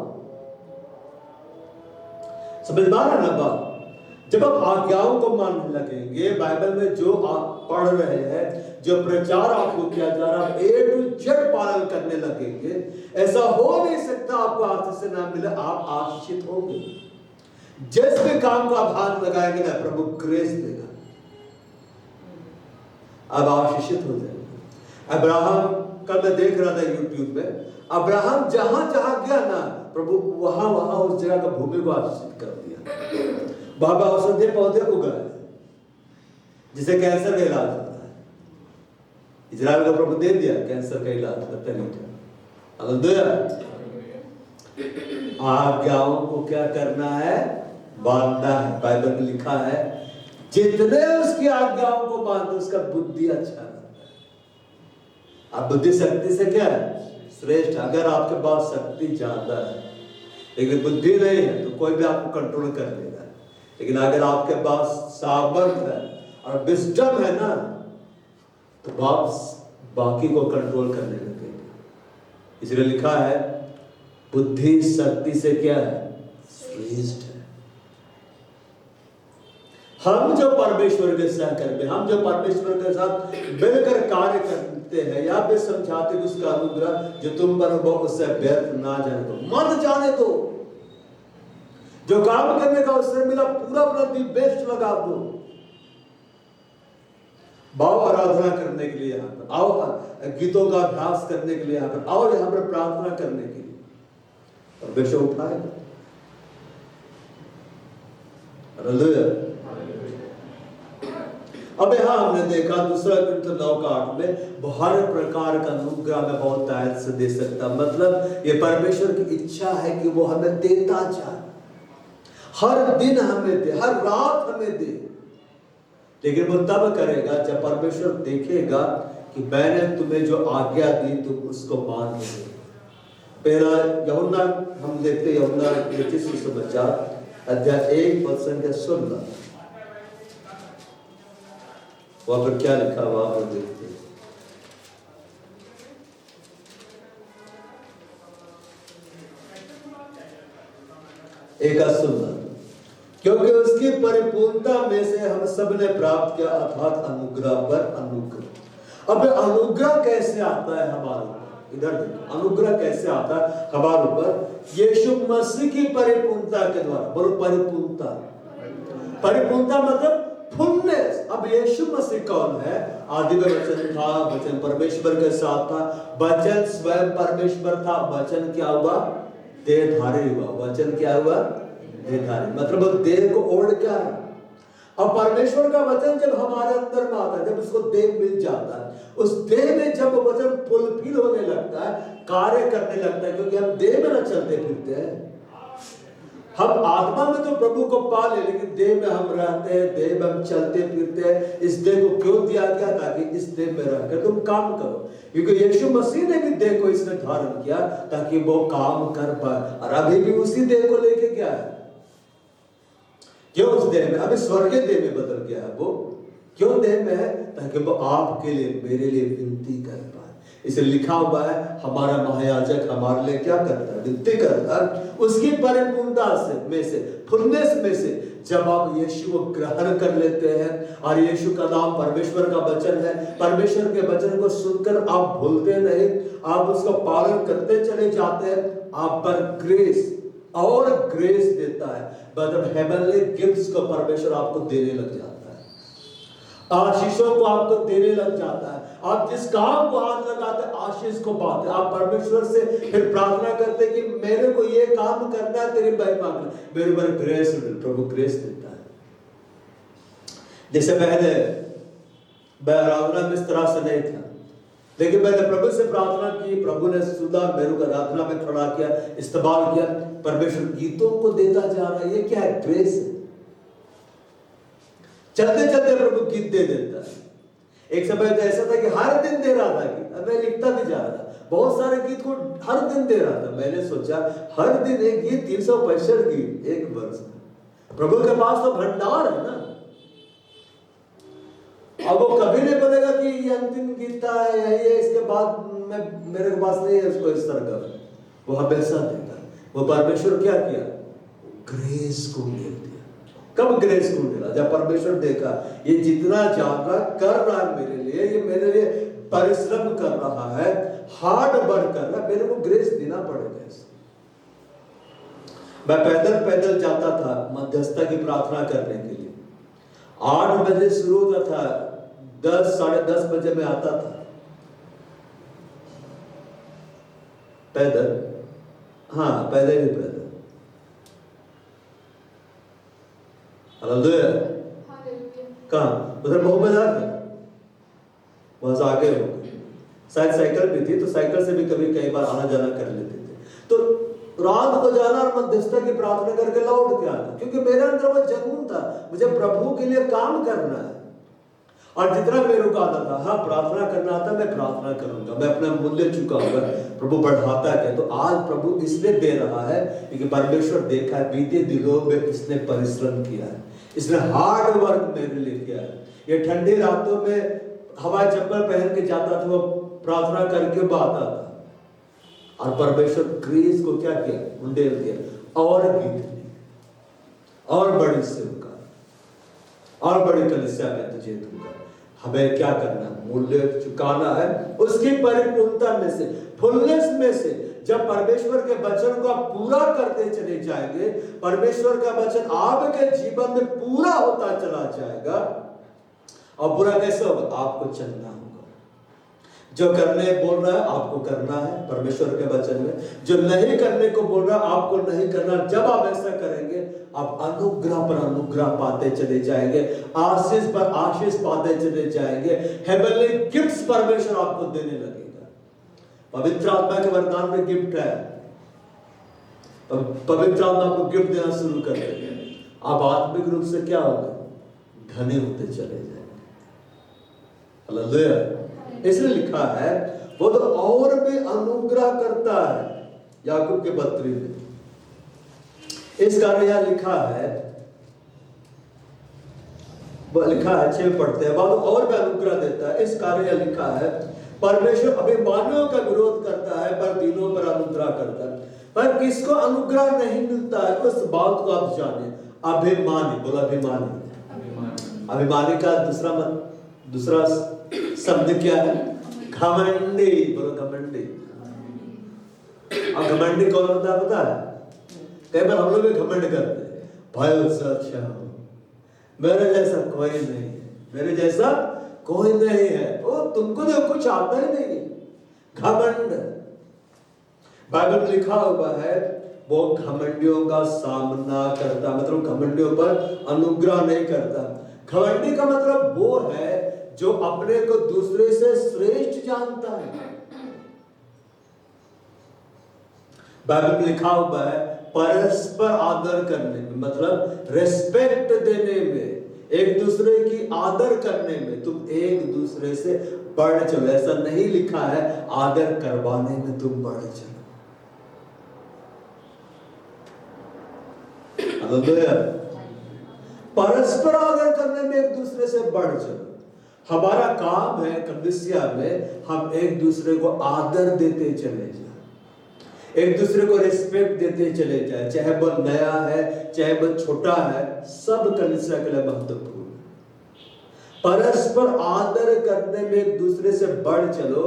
S1: समझ में आ रहा ना बात? जब आप आज्ञाओं को मानने लगेंगे, बाइबल में जो आप पढ़ रहे हैं, जो प्रचार आपको किया जा रहा है, A to Z पालन करने लगेंगे। ऐसा हो नहीं सकता आपको आशीष से ना मिले, आप आशीषित होंगे। जिस भी काम को आप हाथ लगाएंगे ना, प्रभु ग्रेस देगा, अब आशीषित हो जाएंगे। अब्राहम, कल मैं देख रहा था यूट्यूब में, अब्राहम जहां जहां गया ना, प्रभु वहां वहां उस जगह का भूमि को आशीषित कर दिया। बाबा औषधीय पौधे उगाए, जिसे कैंसर का इलाज होता है। इजराइल को प्रभु दे दिया कैंसर का इलाज का तरीका। हालेलुया। आज्ञाओं को क्या करना है? मानना है। बाइबल में लिखा है जितने उसकी आज्ञाओं को मानते उसका बुद्धि अच्छा रहता है। आप बुद्धि शक्ति से क्या है? श्रेष्ठ। अगर आपके पास शक्ति ज्यादा है लेकिन बुद्धि नहीं है तो कोई भी आपको कंट्रोल कर लेगा। लेकिन अगर आपके पास सामर्थ्य है और विजडम है ना, तो आप बाकी को कंट्रोल करने लगेंगे। इसलिए लिखा है बुद्धि शक्ति से क्या है? श्रेष्ठ है। हम जो परमेश्वर के सहकर्मी, हम जो परमेश्वर के साथ मिलकर कार्य करते हैं, या भी समझाते हैं उसका अनुग्रह जो तुम पर हो उससे व्यर्थ ना जाने दो, मत जाने दो। जो काम करने का उससे मिला पूरा अपना दी बेस्ट लगा दो। आओ आराधना करने के लिए यहाँ पर, आओ गीतों का अभ्यास करने के लिए यहाँ पर, आओ यहाँ पर प्रार्थना करने के लिए, और बेशक उठाएगा। हालेलुया। अब यहाँ हमने देखा दूसरा Corinthians 9:8 में हर प्रकार का अनुग्रह में बहुत तायत से दे सकता। मतलब ये परमेश्वर की इच्छा है कि वो हमें देता जाए, हर दिन हमें दे, हर रात हमें दे। लेकिन वो तब करेगा जब परमेश्वर देखेगा कि मैंने तुम्हें जो आज्ञा दी तुम उसको मान लो। पहला यूहन्ना हम देखते, यूहन्ना के सुसमाचार अध्याय 1 पद संख्या 16, वहां पर क्या लिखा हुआ आप देखते हैं। एक 16, क्योंकि उसकी परिपूर्णता में से हम सब ने प्राप्त किया अर्थात अनुग्रह पर अनुग्रह। अब अनुग्रह कैसे आता है हमारे ऊपर? इधर देखो, अनुग्रह कैसे आता है हमारे ऊपर? यीशु मसीह की परिपूर्णता के द्वारा। बोलो परिपूर्णता। परिपूर्णता मतलब फुलनेस। अब यीशु मसीह कौन है? आदि में वचन था, वचन परमेश्वर के साथ था, वचन स्वयं परमेश्वर था। वचन क्या हुआ? देहधारी हुआ। वचन क्या हुआ? देहधारी। मतलब देह को ओढ़ क्या है। अब परमेश्वर का वचन जब हमारे अंदर में आता है, जब उसको देह मिल जाता है, उस देह में जब वचन फुलफिल होने लगता है, कार्य करने लगता है, क्योंकि हम देह में न चलते फिरते हैं। हम आत्मा में तो प्रभु को पा ले, लेकिन देह में हम रहते हैं, देह में हम चलते फिरते हैं। इस देह को क्यों दिया गया? ताकि इस देह में रहकर तुम काम करो। क्योंकि यीशु मसीह ने भी देह को इसने धारण किया ताकि वो काम कर पाए, और अभी भी उसी देह को लेके गया है। क्यों उस देह में? अभी स्वर्गीय देह में बदल गया है वो। क्यों देह में है? ताकि वो आपके लिए, मेरे लिए विनती कर पाए। इसे लिखा हुआ है हमारा महायाजक हमारे लिए क्या करता है? विनती करता है। उसकी परिपूर्णता से में से, फुलनेस में से जब आप यीशु को ग्रहण कर लेते हैं, और यीशु का नाम परमेश्वर का वचन है, परमेश्वर के वचन को सुनकर आप भूलते नहीं, आप उसका पालन करते चले जाते हैं, आप पर ग्रेस, और ग्रेस देता है, मतलब हेवनली गिफ्ट्स को परमेश्वर आपको देने लग जाता है, आशीषों को आपको देने लग जाता है। आप जिस काम को हाथ लगाते हैं आशीष को पाते हैं। आप परमेश्वर से फिर प्रार्थना करते हैं कि मेरे को ये काम करना है, तेरी महिमा करना, मेरे ऊपर ग्रेस, प्रभु ग्रेस देता है। जैसे पहले मैं आराधना में इस तरह से नहीं था, लेकिन मैंने प्रभु से प्रार्थना की, प्रभु ने सुना, मेरे को आराधना में खड़ा किया, इस्तेमाल किया, परमेश्वर गीतों को देता जा रहा है। ये क्या है? ग्रेस है। चलते चलते प्रभु गीत दे देता है। एक समय तो ऐसा था कि हर दिन दे रहा था गीत, मैं लिखता भी जा रहा था, बहुत सारे गीत को हर दिन दे रहा था। मैंने सोचा हर दिन एक गीत, 365 गीत एक वर्ष में, प्रभु के पास तो भंडार है ना। अब वो कभी नहीं बोलेगा कि ये अंतिम गीत है या ये इसके बाद मेरे पास नहीं है उसको इस तरह का, वो हमेशा देता है। वो परमेश्वर क्या किया? ग्रेस को दे दिया। कब ग्रेस को मिला? जब परमेश्वर देखा ये जितना ज्यादा कर रहा है मेरे लिए, ये मेरे लिए परिश्रम कर रहा है, हार्ड वर्क कर रहा है, मेरे को ग्रेस देना पड़ेगा। मैं पैदल पैदल जाता था मध्यस्थता की प्रार्थना करने के लिए। 8 बजे शुरू होता था, 10 साढ़े 10 बजे में आता था पैदल। हाँ, पैदल ही पैदल। हालेलुया। कहाँ? उधर बहु बाजार था, वहां से आगे हो गए। शायद साइकिल भी थी, तो साइकिल से भी कभी कई बार आना जाना कर लेते थे। तो रात को जाना और मध्यस्थता की प्रार्थना करके लौट के आना, क्योंकि मेरे अंदर वो जुनून था, मुझे प्रभु के लिए काम करना है। और जितना मेरे को आता था, हाँ प्रार्थना करना आता, मैं प्रार्थना करूंगा, मैं अपना मूल्य चुकाऊंगा, प्रभु बढ़ाता है। तो आज प्रभु इसलिए दे रहा है क्योंकि परमेश्वर देखा है बीते दिनों में इसने परिश्रम किया है, इसने हार्ड वर्क मेरे लिए किया है। ये ठंडी रातों में हवाई चप्पल पहन के जाता था, वो प्रार्थना करके वो आता था, और परमेश्वर ग्रेस को क्या किया? उंडेल दिया, और गीत दिए, और बड़ी सेवका, और बड़ी कलीसिया में तुझे दूंगा। हमें क्या करना? मूल्य चुकाना है उसकी परिपूर्णता में से, फुलनेस में से। जब परमेश्वर के वचन को आप पूरा करते चले जाएंगे, परमेश्वर का वचन आपके जीवन में पूरा होता चला जाएगा। और पूरा कैसे होगा? आपको चलना होगा, जो करने बोल रहा है आपको करना है परमेश्वर के वचन में, जो नहीं करने को बोल रहा है आपको नहीं करना। जब आप ऐसा करेंगे आप अनुग्रह पर अनुग्रह पाते चले जाएंगे, आशीष पर आशीष पाते चले जाएंगे, हेवनली गिफ्ट्स परमेश्वर आपको देने लगेगा। पवित्र आत्मा के वरदान में गिफ्ट है, पवित्र आत्मा आपको गिफ्ट देना शुरू कर देगा। आप आत्मिक रूप से क्या होगा? धनी होते चले जाएंगे। हालेलुया। इसलिए लिखा है वो तो और भी अनुग्रह करता है, याकूब के 32 में। इस कारण यहां लिखा है, वो लिखा है 6 पढ़ते हैं, बाद और भी अनुग्रह देता है। इस कारण यहां लिखा है परमेश्वर अभिमानियों का विरोध करता है पर दीनों पर अनुग्रह करता है। पर किसको अनुग्रह नहीं मिलता है उस बात को आप जाने। अभिमानी, बोला अभिमानी। अभिमानी का दूसरा शब्द क्या है? घमंडी, बोलो घमंडी। और घमंडी कौन होता है पता है? कई बार हम लोग भी घमंड करते हैं, भाई उससे अच्छा हो, मेरे जैसा कोई नहीं है, मेरे जैसा कोई नहीं है, वो तुमको तो कुछ आता ही नहीं है। घमंड बाइबल में लिखा हुआ है वो घमंडियों का सामना करता, मतलब घमंडियों पर अनुग्रह नहीं करता। घमंडी का मतलब वो है जो अपने को दूसरे से श्रेष्ठ जानता है। बाइबल में लिखा हुआ है परस्पर आदर करने में, मतलब रेस्पेक्ट देने में, एक दूसरे की आदर करने में तुम एक दूसरे से बढ़ चलो। ऐसा नहीं लिखा है आदर करवाने में तुम बढ़ चलो। परस्पर आदर करने में एक दूसरे से बढ़ चलो। हमारा काम है कलीसिया में हम एक दूसरे को आदर देते चले जाए, एक दूसरे को रिस्पेक्ट देते चले जाए, चाहे वो नया है चाहे वो छोटा है, सब कलीसिया के लिए महत्वपूर्ण है। परस्पर आदर करने में एक दूसरे से बढ़ चलो,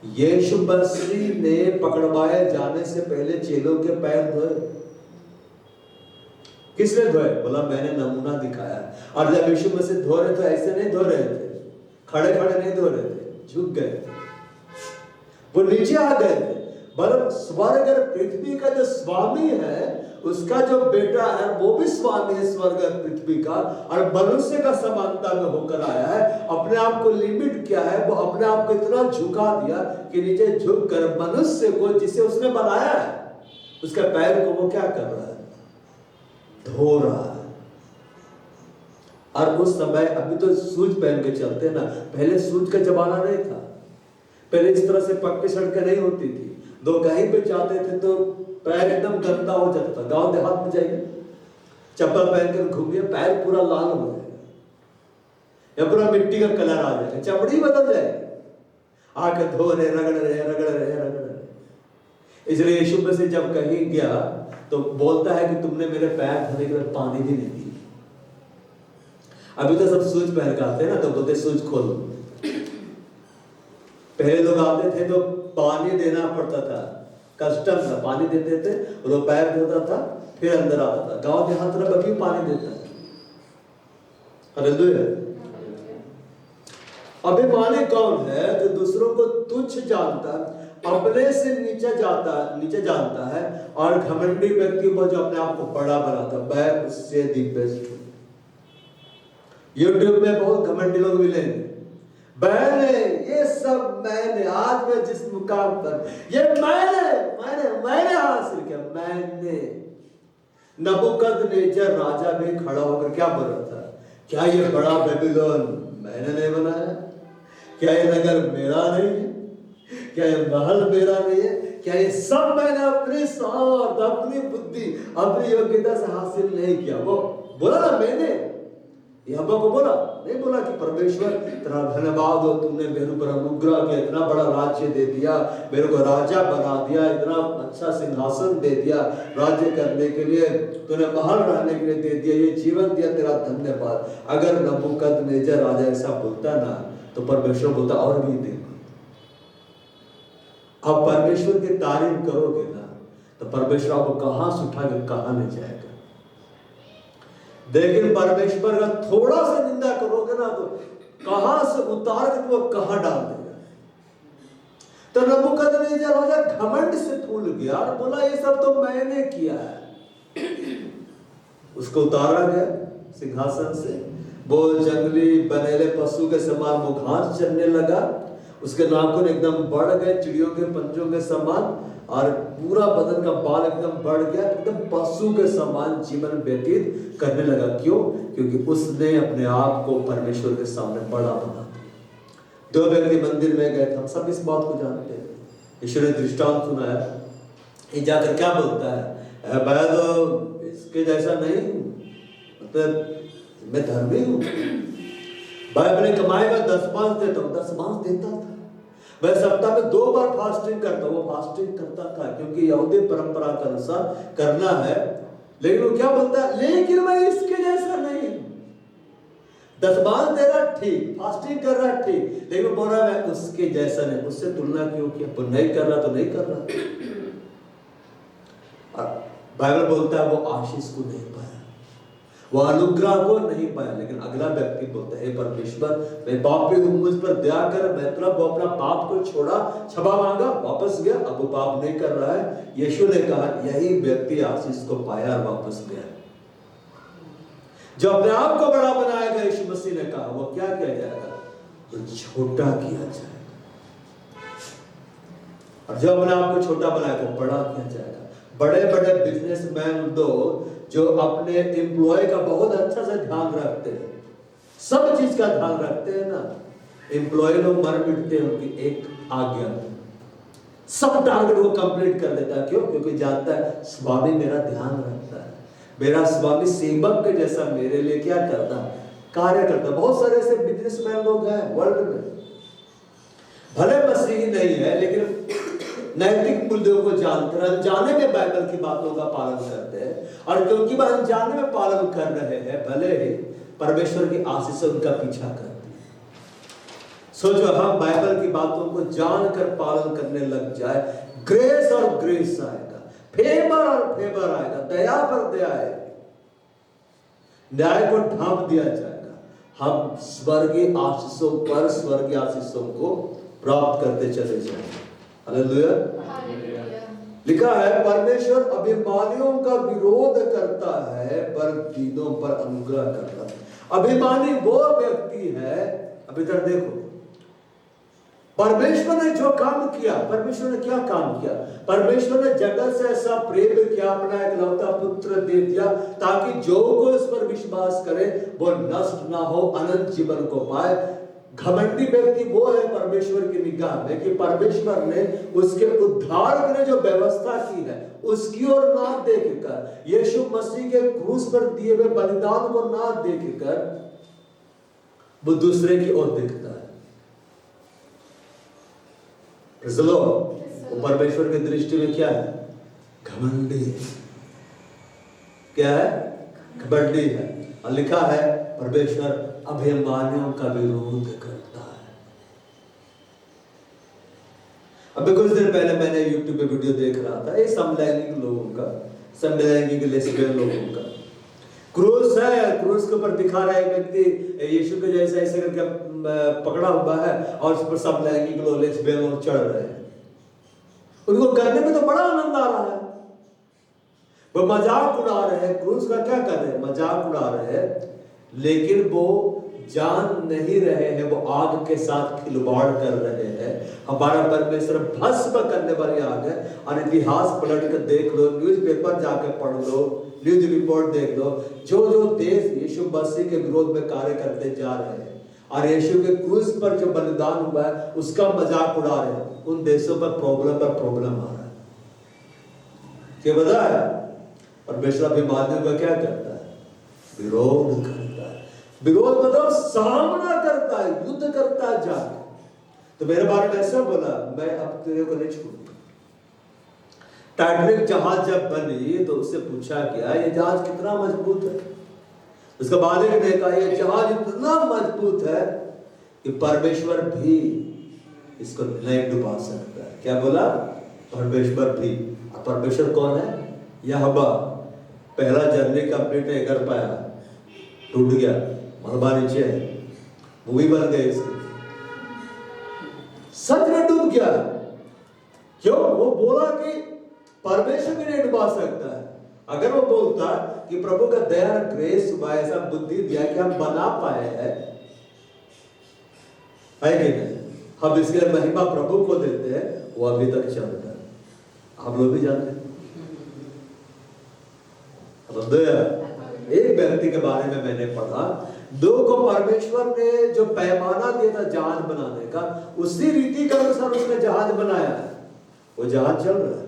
S1: यीशु मसीह ने पकड़वाए जाने से पहले चेलों के पैर धोए। किसने धोए? बोला मैंने नमूना दिखाया। और जब यीशु मसीह धो रहे थे ऐसे नहीं धो रहे थे, खड़े खड़े नहीं धो रहे थे, झुक गए, वो नीचे आ गए थे। बल्कि स्वर्ग और पृथ्वी का जो स्वामी है, उसका जो बेटा है वो भी स्वामी है स्वर्ग और पृथ्वी का, और मनुष्य का समानता में होकर आया है। अपने आप को लिमिट किया है, वो अपने आप को इतना झुका दिया कि नीचे झुक कर मनुष्य को जिसे उसने बनाया है उसके पैर को वो क्या कर रहा है? धो रहा है। और उस समय अभी तो शूज पहन के चलते ना, पहले शूज का जमाना नहीं था। पहले इस तरह से पक्की सड़कें नहीं होती थी। दो कहीं पे जाते थे तो पैर एकदम गंदा हो जाता था। गांव देहात में जाइए, चप्पल पहन कर घूमिए, पैर पूरा लाल हो जाएगा या पूरा मिट्टी का कलर आ जाएगा, चमड़ी बदल जाएगी। आके धो रहे, रगड़ रहे। इसलिए यीशु मसीह जब कहीं गया तो बोलता है कि तुमने मेरे पैर धोने के लिए पानी भी नहीं दी। अभी तो सब शूज पहन के आते हैं ना, तो बोलते शूज खोल। पहले लोग आते थे तो पानी देना पड़ता था, कस्टम था, पानी देते थे और वो पैर धोता था फिर अंदर आता था। गांव देहात में अभी पानी देता है। हालेलुया। अभिमानी कौन है? जो दूसरों को तुच्छ जानता, अपने से नीचे जानता है, और घमंडी व्यक्ति को जो अपने आप को बड़ा बनाता, मैं उससे दी बेस्ट हूं। यूट्यूब में बहुत घमंडी लोग मिलेंगे, मैंने ये सब, मैंने आज मैं जिस मुकाम पर, ये मैंने हासिल किया। मैंने नबूकदनेस्सर राजा भी खड़ा होकर क्या बोल रहा था? क्या ये बड़ा बेबीलोन मैंने नहीं बनाया? क्या ये नगर मेरा नहीं है? क्या ये महल मेरा नहीं है? क्या ये सब मैंने अपनी सामर्थ, अपनी बुद्धि, अपनी योग्यता से हासिल नहीं किया? वो बोला ना मैंने, यहोवा को बोला, नहीं बोला कि परमेश्वर तेरा धन्यवाद हो, तुमने मेरे ऊपर अनुग्रह किया, इतना बड़ा राज्य दे दिया, मेरे को राजा बना दिया, इतना अच्छा सिंहासन दे दिया राज्य करने के लिए, तूने महल रहने के लिए दे दिया, ये जीवन दिया, तेरा धन्यवाद। अगर नबूकदनेस्सर राजा ऐसा बोलता ना तो परमेश्वर बोलता और भी दे। आप परमेश्वर की तारीफ करोगे ना तो परमेश्वर आपको कहां से उठा के कहां ले जाएगा। लेकिन परमेश्वर का थोड़ा सा निंदा करोगे ना तो कहां से उतार के वो कहां डाल देगा। तो नबूकदनेस्सर राजा घमंड से फूल गया और बोला ये सब तो मैंने किया है। उसको उतारा गया सिंहासन से, वो जंगली बनेले पशु के समान वो घास चरने लगा, उसके नाखून एकदम बढ़ गए चिड़ियों के पंजों के समान, और पूरा बदन का बाल एकदम बढ़ गया, एकदम पशु के समान जीवन व्यतीत करने लगा। क्यों? क्योंकि उसने अपने आप को परमेश्वर के सामने बड़ा बना दिया। दो व्यक्ति मंदिर में गए थे, हम सब इस बात को जानते हैं। यीशु ने दृष्टांत सुनाया, ये जाकर क्या बोलता है? मैं तो इसके जैसा नहीं हूं, मतलब मैं धर्मी हूं, मैं अपने कमाई का 10 देता हूं। 10 देता था। मैं सप्ताह में 2 बार फास्टिंग करता, वो फास्टिंग करता था क्योंकि यहूदी परंपरा के अनुसार करना है। लेकिन वो क्या बोलता है? लेकिन मैं इसके जैसा नहीं। 10 दे रहा ठीक, फास्टिंग कर रहा ठीक, लेकिन बोल रहा मैं उसके जैसा नहीं। उससे तुलना क्यों किया? वो नहीं कर रहा तो नहीं कर रहा। बाइबल बोलता है वो आशीष को नहीं पाया, वो अनुग्रह को नहीं पाया। लेकिन अगला व्यक्ति बोलता है परमेश्वर मैं पापी हूं, मुझ पर दया कर। मैं तुरंत वो अपना पाप को छोड़ा, क्षमा मांगा, वापस गया, अब वो पाप नहीं कर रहा है। यीशु ने कहा यही व्यक्ति आशीष को पाया और वापस गया। जो अपने आप को बड़ा बनाएगा, यीशु मसीह ने कहा, वो क्या किया जाएगा? तो छोटा किया जाएगा। और जो अपने आप को छोटा बनाएगा वो बड़ा किया जाएगा। बड़े बड़े बिजनेसमैन दो जो अपने एम्प्लॉय का बहुत अच्छा से ध्यान रखते हैं, सब चीज का ध्यान रखते हैं ना, एम्प्लॉय लोग मर मिटते हैं उनकी एक आज्ञा, सब टारगेट वो कंप्लीट कर देता है। क्यों? क्योंकि जानता है स्वामी मेरा ध्यान रखता है, मेरा स्वामी सेवक के जैसा मेरे लिए क्या करता है? कार्य करता है। बहुत सारे ऐसे बिजनेसमैन लोग हैं वर्ल्ड में, भले मसीही नहीं है लेकिन नैतिक मूल्यों को जानते हैं, अनजाने में बाइबल की बातों का पालन करते हैं, और क्योंकि वह अनजाने में पालन कर रहे हैं, भले ही परमेश्वर की आशीष से उनका पीछा करते हैं। सोचो हम बाइबल की बातों को जानकर पालन करने लग जाए, ग्रेस और ग्रेस आएगा, फेवर और फेवर आएगा, दया पर दया आएगी, न्याय को ढांप दिया जाएगा। हम स्वर्गीय आशीषों पर स्वर्गीय आशीषों को प्राप्त करते चले जाएंगे। हालेलुया। लिखा है परमेश्वर अभिमानियों का विरोध करता है पर दीनों पर अनुग्रह करता है। अभिमानी वो व्यक्ति है, अभी तक देखो परमेश्वर ने जो काम किया, परमेश्वर ने क्या काम किया? परमेश्वर ने जगत से ऐसा प्रेम किया, अपना एकलौता पुत्र दे दिया ताकि जो कोई उस पर विश्वास करे वो नष्ट ना हो, अनंत जीवन को पाए। घमंडी व्यक्ति वो है परमेश्वर की निगाह में कि परमेश्वर ने उसके उद्धार के लिए जो व्यवस्था की है उसकी ओर ना देखकर, यीशु मसीह के क्रूस पर दिए हुए बलिदान को ना देखकर वो दूसरे की ओर देखता है। वो परमेश्वर की दृष्टि में क्या है? घमंडी है। क्या है? घमंडी है। और लिखा है परमेश्वर अभिमानियों का विरोध करता है। अभी कुछ दिन पहले मैंने YouTube पे वीडियो देख रहा था, ये समलैंगिक लोगों का, समलैंगिक लेस्बियन लोगों का क्रूस है। क्रूस के ऊपर दिखा रहा है व्यक्ति यीशु के जैसा ऐसे करके पकड़ा हुआ है और उस पर समलैंगिक लोग लेस्बियन लोग चढ़ रहे हैं। उनको करने में तो बड़ा आनंद आ रहा है, वो मजाक उड़ा रहे हैं। क्रूस का क्या कर रहे हैं? मजाक उड़ा रहे हैं, लेकिन वो जान नहीं रहे हैं वो आग के साथ खिलवाड़ कर रहे हैं। हमारा परमेश्वर भस्म करने वाली आग है। और इतिहास पलट कर देख लो, न्यूज़पेपर जाकर पढ़ लो, न्यूज रिपोर्ट देख लो, जो जो देश यीशु मसीह के विरोध में कार्य करते जा रहे हैं और यीशु के क्रूस पर जो बलिदान हुआ है उसका मजाक उड़ा रहे हैं, उन देशों पर प्रॉब्लम आ रहा है। क्या बता है? परमेश्वर अभिमानियों का क्या करता है? विरोध करता है। विरोध मतलब सामना करता है, युद्ध करता है जाके। तो मेरे बारे में ऐसा बोला, मैं अब तेरे को नहीं छोड़ूंगा। टाइटैनिक जहाज जब बनी तो उससे पूछा गया ये जहाज कितना मजबूत है? उसका मालिक ने कहा ये जहाज इतना मजबूत है कि परमेश्वर भी इसको नहीं डुबा सकता है। क्या बोला? परमेश्वर भी। परमेश्वर कौन है? यहोवा। पहला जर्नी कंप्लीट नहीं कर पाया, टूट गया, मलबा नीचे है, मूवी बन गई इसकी, सच में डूब गया। क्यों? वो बोला कि परमेश्वर भी नहीं डुबा सकता है। अगर वो बोलता कि प्रभु का दया ग्रेस हुआ, ऐसा बुद्धि दिया कि हम बना पाए हैं, है कि नहीं? हम इसके लिए महिमा प्रभु को देते हैं, वो अभी तक चलता है। हम लोग भी जानते हैं। एक व्यक्ति के बारे में मैंने पढ़ा, दो को परमेश्वर ने जो पैमाना दिया था जहाज बनाने का, उसी रीति के अनुसार उसने जहाज बनाया है, वो जहाज चल रहा है।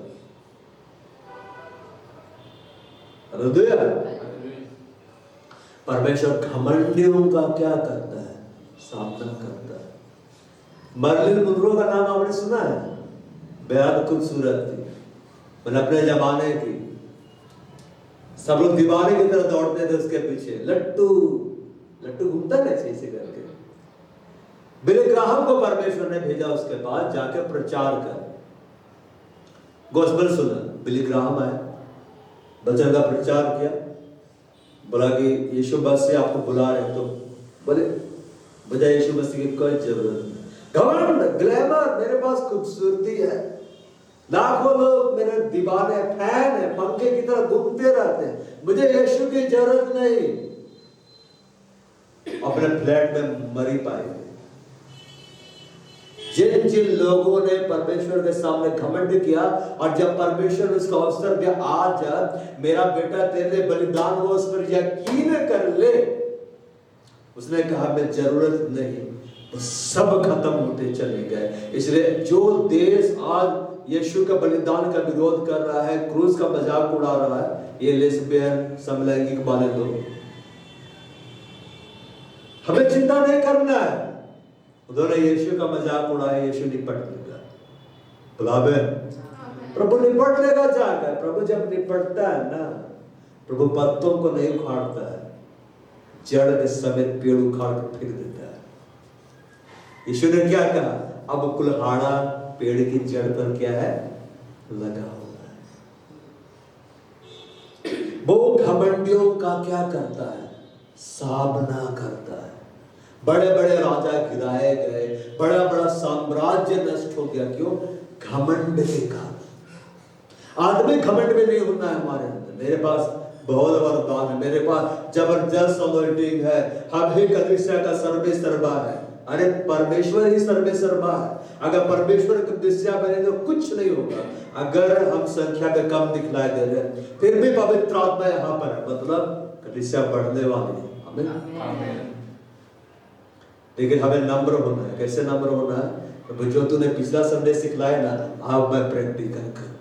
S1: परमेश्वर घमंडियों का क्या करता है? सामना करता है। मर्लिन मुनरो का नाम आपने सुना है? बेहद खूबसूरत थी, मैंने अपने जमाने की, सब लोग दीवाने की तरह दौड़ते थे उसके पीछे। लट्टू लट्टू घूमता है ऐसे करके। बिली ग्राहम को परमेश्वर ने भेजा उसके पास, जाके प्रचार कर, गॉस्पेल सुना। बिली ग्राहम आए, वचन का प्रचार किया, बोला कि यीशु मसीह आपको बुला रहे। तो बोले बजाय यीशु मसीह की कोई जरूरत नहीं। घमंड, ग्लैमर, मेरे पास खूबसूरती है, लाखों लोग मेरे दीवाने फैन है, पंखे की तरह घूमते रहते हैं, मुझे यीशु की जरूरत नहीं। अपने फ्लैट में मरी पाए। जिन जिन लोगों ने परमेश्वर के सामने घमंड किया और जब परमेश्वर उसका अवसर दिया, आज मेरा बेटा तेरे बलिदान हो, उस पर यकीन कर ले, उसने कहा मैं जरूरत नहीं, तो सब खत्म होते चले गए। इसलिए जो देश आज यीशु का बलिदान का विरोध कर रहा है, क्रूस का मजाक उड़ा रहा है, ये लेस्बियन समलैंगिक वाले लोग, हमें चिंता नहीं करना है। उन्होंने यीशु का मजाक उड़ाया, यीशु निपट लेगा। बुलावे प्रभु निपट लेगा जाकर। प्रभु जब निपटता है ना, प्रभु पत्तों को नहीं उखाड़ता है, जड़ के समेत पेड़ उखाड़ कर फेंक देता है। यीशु ने क्या कहा? अब कुल्हाड़ा पेड़ की जड़ पर क्या है? लगा हुआ है। वो घमंडियों का क्या करता है? सामना करता है। बड़े बड़े राजा गिराए गए, बड़ा बड़ा साम्राज्य नष्ट हो गया। क्यों? घमंड के कारण। आदमी घमंड में नहीं होना है हमारे अंदर। मेरे पास बहुत वरदान है, मेरे पास जबरदस्त अनॉइंटिंग है, हम ही कलीसिया का सर्वे सर्वा है। अरे परमेश्वर ही सर्वे सर्वा है। अगर परमेश्वर कलीसिया बने तो कुछ नहीं होगा। अगर हम संख्या में कम दिखलाई दे रहे हैं, फिर भी पवित्र आत्मा यहाँ पर है, मतलब कलीसिया बढ़ने वाली है। आमीन। लेकिन हमें नम्र होना है। कैसे नम्र होना है? तो जो तूने पिछला संडे सिखलाया ना, अब मैं प्रैक्टिकल करूंगा,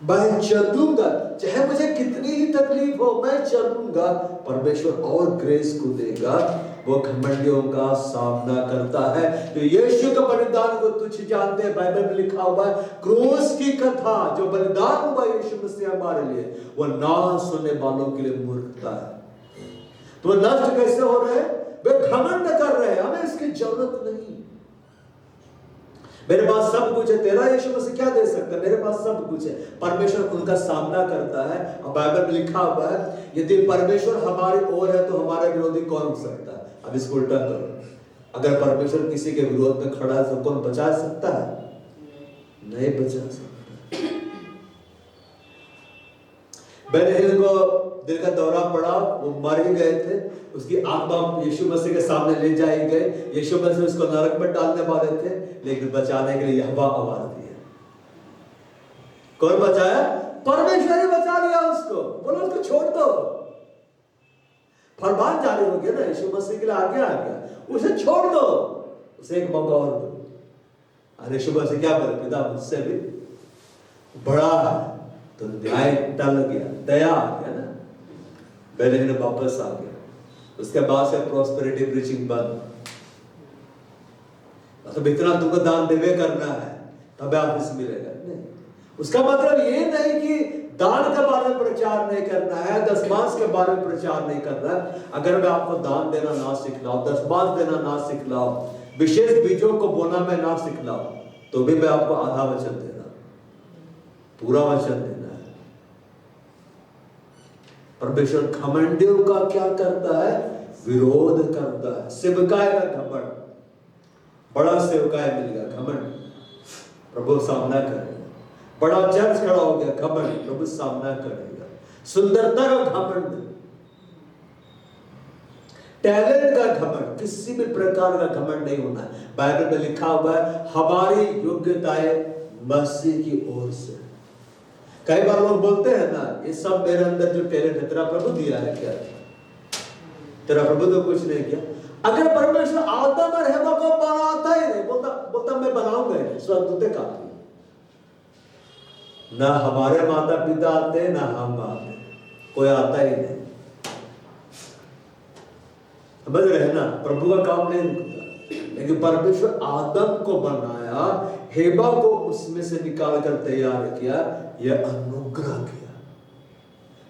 S1: मैं चलूंगा, चाहे मुझे कितनी ही तकलीफ हो, मैं चलूंगा। परमेश्वर और ग्रेस को देगा। वो घमंडियों का सामना करता है। तो यीशु का बलिदान को तुझ जानते हैं, बाइबल में लिखा हुआ है, क्रूस की कथा जो बलिदान हुआ यीशु मसीह हमारे लिए, वो ना सुनने वालों के लिए मूर्खता है। तो नष्ट कैसे हो रहे हैं? वे घमंड कर रहे हैं, हमें इसकी जरूरत नहीं। मेरे पास सब कुछ है। तेरा यीशु मसीह क्या दे सकता है? मेरे पास सब कुछ है। परमेश्वर उनका सामना करता है। अब बाइबल में लिखा हुआ है, यदि परमेश्वर हमारी ओर है तो हमारा विरोधी कौन हो सकता है? अब इसको उल्टा करो। अगर परमेश्वर किसी के विरोध में खड़ा है तो कौन बचा सकता है? नहीं बचा सकता। बेनहिल को दिल का दौरा पड़ा, वो मर ही गए थे। उसकी आत्मा यीशु मसीह के सामने ले जाई गए। यीशु मसीह उसको नरक में डालने वाले थे, लेकिन बचाने के लिए यहोवा आवाज दिया। कौन बचाया? परमेश्वर ही बचा लिया उसको। बोलो उसको छोड़ दो। फरमान जारी हो गया ना, यीशु मसीह के लिए आगे आ गया, उसे छोड़ दो, उसे एक मौका और दो। और यीशु मसीह क्या बोले? पिता मुझसे भी बड़ा है। तो न्याय टल गया, दया आ गया ना, बेनहिल वापस आ गया। उसके बाद से प्रॉस्पेरिटी प्रीचिंग बंद। मतलब इतना तुमको दान देवे करना है तब वापस मिलेगा, नहीं। उसका मतलब ये नहीं कि दान के बारे में प्रचार नहीं करना है, दशमांश के बारे में प्रचार नहीं करना है। अगर मैं आपको दान देना ना सिखलाऊं, दशमांश देना ना सिखलाऊं, विशेष बीजों को बोना मैं ना सिखलाऊं, तो भी मैं आपको आधा वचन देना, पूरा वचन देना है। परमेश्वर घमंडियों का क्या करता है? विरोध करता है। सेवकाय का घमंड, बड़ा सेवकाय मिल गया, घमंड, प्रभु सामना करेगा। बड़ा चर्च खड़ा हो गया, घमंड, प्रभु सामना करेगा। सुंदरता का घमंड, टैलेंट का घमंड, किसी भी प्रकार का घमंड नहीं होना है। बाइबल में लिखा हुआ है, हमारी योग्यताएं मसीह की ओर से। कई बार लोग बोलते हैं ना, ये सब मेरे अंदर जो टैलेंट है तेरा प्रभु दिया है क्या? तेरा प्रभु तो कुछ नहीं किया। अगर परमेश्वर आदम और हवा को बनाता ही नहीं, बोलता मैं बनाऊंगा ही, स्वर्गदूतें काफी। ना हमारे माता पिता आते, ना हम आते, कोई आता ही नहीं। समझ रहे ना? प्रभु का काम नहीं रुकता। लेकिन परमेश्वर आदम को बनाया, हेबा को उसमें से निकाल कर तैयार किया, यह अनुग्रह किया।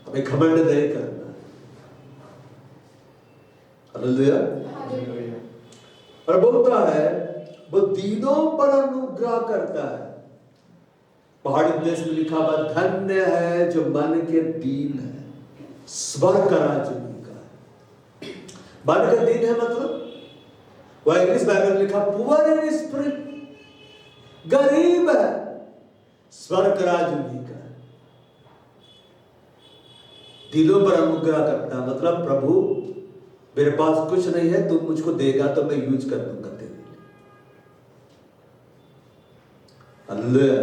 S1: हमें घमंड नहीं करना। हालेलुया। और बोलता है वो दीनों पर अनुग्रह करता है। पहाड़ी देश में लिखा हुआ, धन्य है जो मन के दीन है, स्वर्ग का राज्य उनका है। मन के दीन है मतलब वह इंग्लिश बाइबल में लिखा पुअर इन स्पिरिट, गरीब है, स्वर्ग का राज्य उन्हीं का है। दिलों पर अनुग्रह करता मतलब प्रभु मेरे पास कुछ नहीं है, तुम मुझको देगा तो मैं यूज कर दूंगा तेरे लिए। हालेलुया।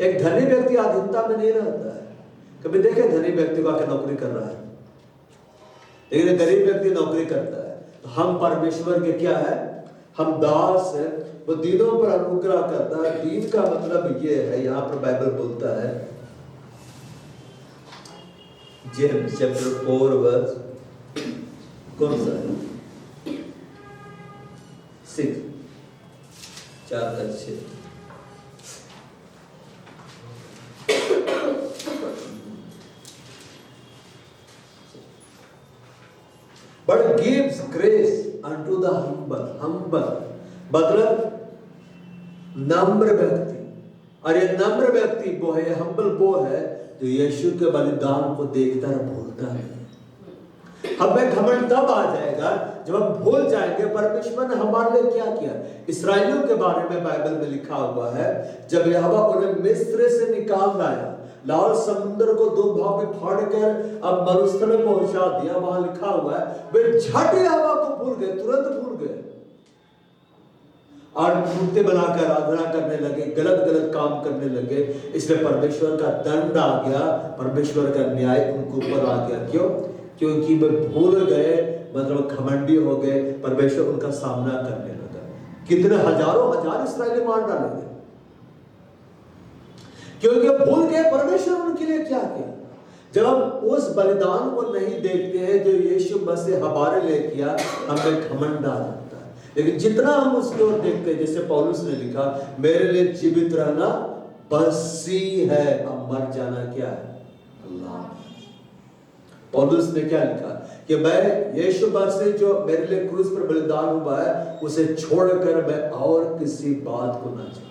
S1: एक धनी व्यक्ति आधीनता में नहीं रहता है। कभी देखे धनी व्यक्ति को आके नौकरी कर रहा है, लेकिन गरीब व्यक्ति नौकरी करता है। तो हम परमेश्वर के क्या है? हम दास है। वो दीनों पर अनुग्रह करता है। दीन का मतलब ये है, यहां पर बाइबल बोलता है, जेम्स चैप्टर 4 वर्स कौन सा है? 6 4 का 6। But gives grace unto the humble मतलब नम्र व्यक्ति। और ये नम्र व्यक्ति वो है, हम्बल वो है जो यीशु के बलिदान को देखता है, भूलता है। हमें घमंड तब आ जाएगा जब हम भूल जाएंगे परमेश्वर ने हमारे लिए क्या किया। इसराइलियों के बारे में बाइबल में लिखा हुआ है, जब यहोवा उन्हें मिस्र से निकाल लाया, लाल समुद्र को दो भाग में फाड़कर अब मरुस्थल में पहुंचा दिया, वहां लिखा हुआ है वे झट यहोवा को भूल गए, तुरंत भूल गए और मूर्ति बनाकर आराधना करने लगे, गलत गलत काम करने लगे। इसलिए परमेश्वर का दंड आ गया, परमेश्वर का न्याय उनके ऊपर आ गया। क्यों? क्योंकि वे भूल गए, मतलब घमंडी हो गए, परमेश्वर उनका सामना करने लगा। कितने हजारों हजार इस्राएली मार डाले गए क्योंकि भूल गए परमेश्वर उनके लिए क्या किया। जब हम उस बलिदान को नहीं देखते हैं जो यीशु मसीह हमारे लिए किया, हमें घमंड आ जाता है। लेकिन जितना हम उसको देखते हैं, जैसे पौलुस ने लिखा, मेरे लिए जीवित रहना बस ही है, अब मर जाना क्या है, अल्लाह। पौलुस ने क्या लिखा कि मैं यीशु मसीह जो मेरे लिए क्रूस पर बलिदान हुआ है, उसे छोड़कर मैं और किसी बात को ना चाहूं।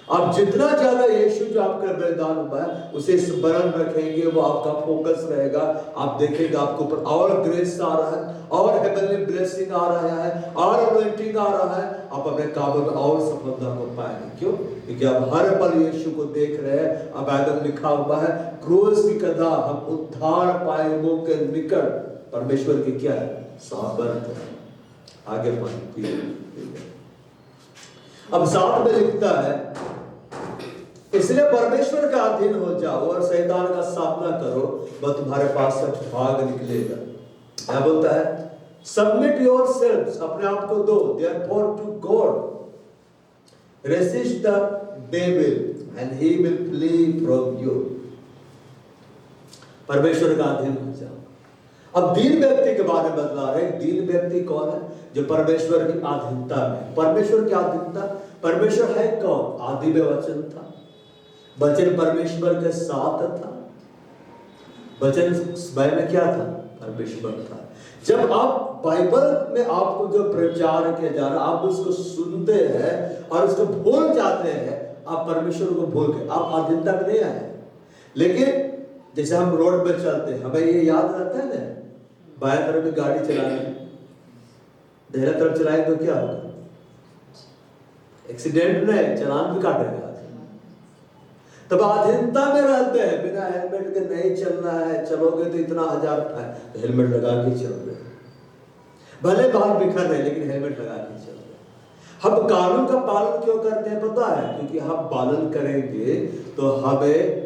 S1: आप जितना ज्यादा यीशु जो आपका बलिदान हुआ है उसे स्मरण रखेंगे, वो आपका फोकस रहेगा। आप देखेंगे आपके ऊपर और ग्रेस आ रहा है, और हेवनली ब्लेसिंग आ रहा है, और अनॉइंटिंग आ रहा है। आप अपने कामों में और सफलता को पाएंगे। क्यों? क्योंकि आप हर पल यीशु को देख रहे हैं। अब आदम लिखा हुआ है, क्रूस की कदा हम उद्धार पाए वो के निकट परमेश्वर की क्या है, सामर्थ है। आगे पढ़िए। अब 7 में लिखता है, इसलिए परमेश्वर का अधीन हो जाओ और शैतान का सामना करो, वह तुम्हारे पास से भाग निकलेगा। क्या बोलता है? सबमिट योरसेल्व्स, अपने आप को दो, therefore to God, resist the devil and he will flee from you. परमेश्वर का अधीन हो जाओ। अब दीन व्यक्ति के बारे में बतला रहे। दीन व्यक्ति कौन है? जो परमेश्वर की अधीनता में। परमेश्वर की अधीनता, परमेश्वर है कौन? आदि में वचन था, वचन परमेश्वर के साथ था, वचन स्वयं में क्या था? परमेश्वर था। जब आप बाइबल में आपको जो प्रचार किया जा रहा है, आप उसको सुनते हैं और उसको भूल जाते हैं, आप परमेश्वर को भूल के आप अधीनता में नहीं आए। लेकिन जैसे हम रोड पर चलते हैं, हमें ये याद रहता है ना, बाएं तरफ में गाड़ी चलानी, दाहिने तरफ चलाए तो क्या होगा? एक्सीडेंट नहीं, चालान भी काटेगा। तब अधीनता में रहते हैं, बिना हेलमेट के नहीं चलना है, चलोगे तो इतना हजार तो हेलमेट लगा के चल रहे, भले बाल बिखर रहे लेकिन हेलमेट लगा के चल रहे। हम कानून का पालन क्यों करते हैं पता है? क्योंकि हम पालन करेंगे तो हमें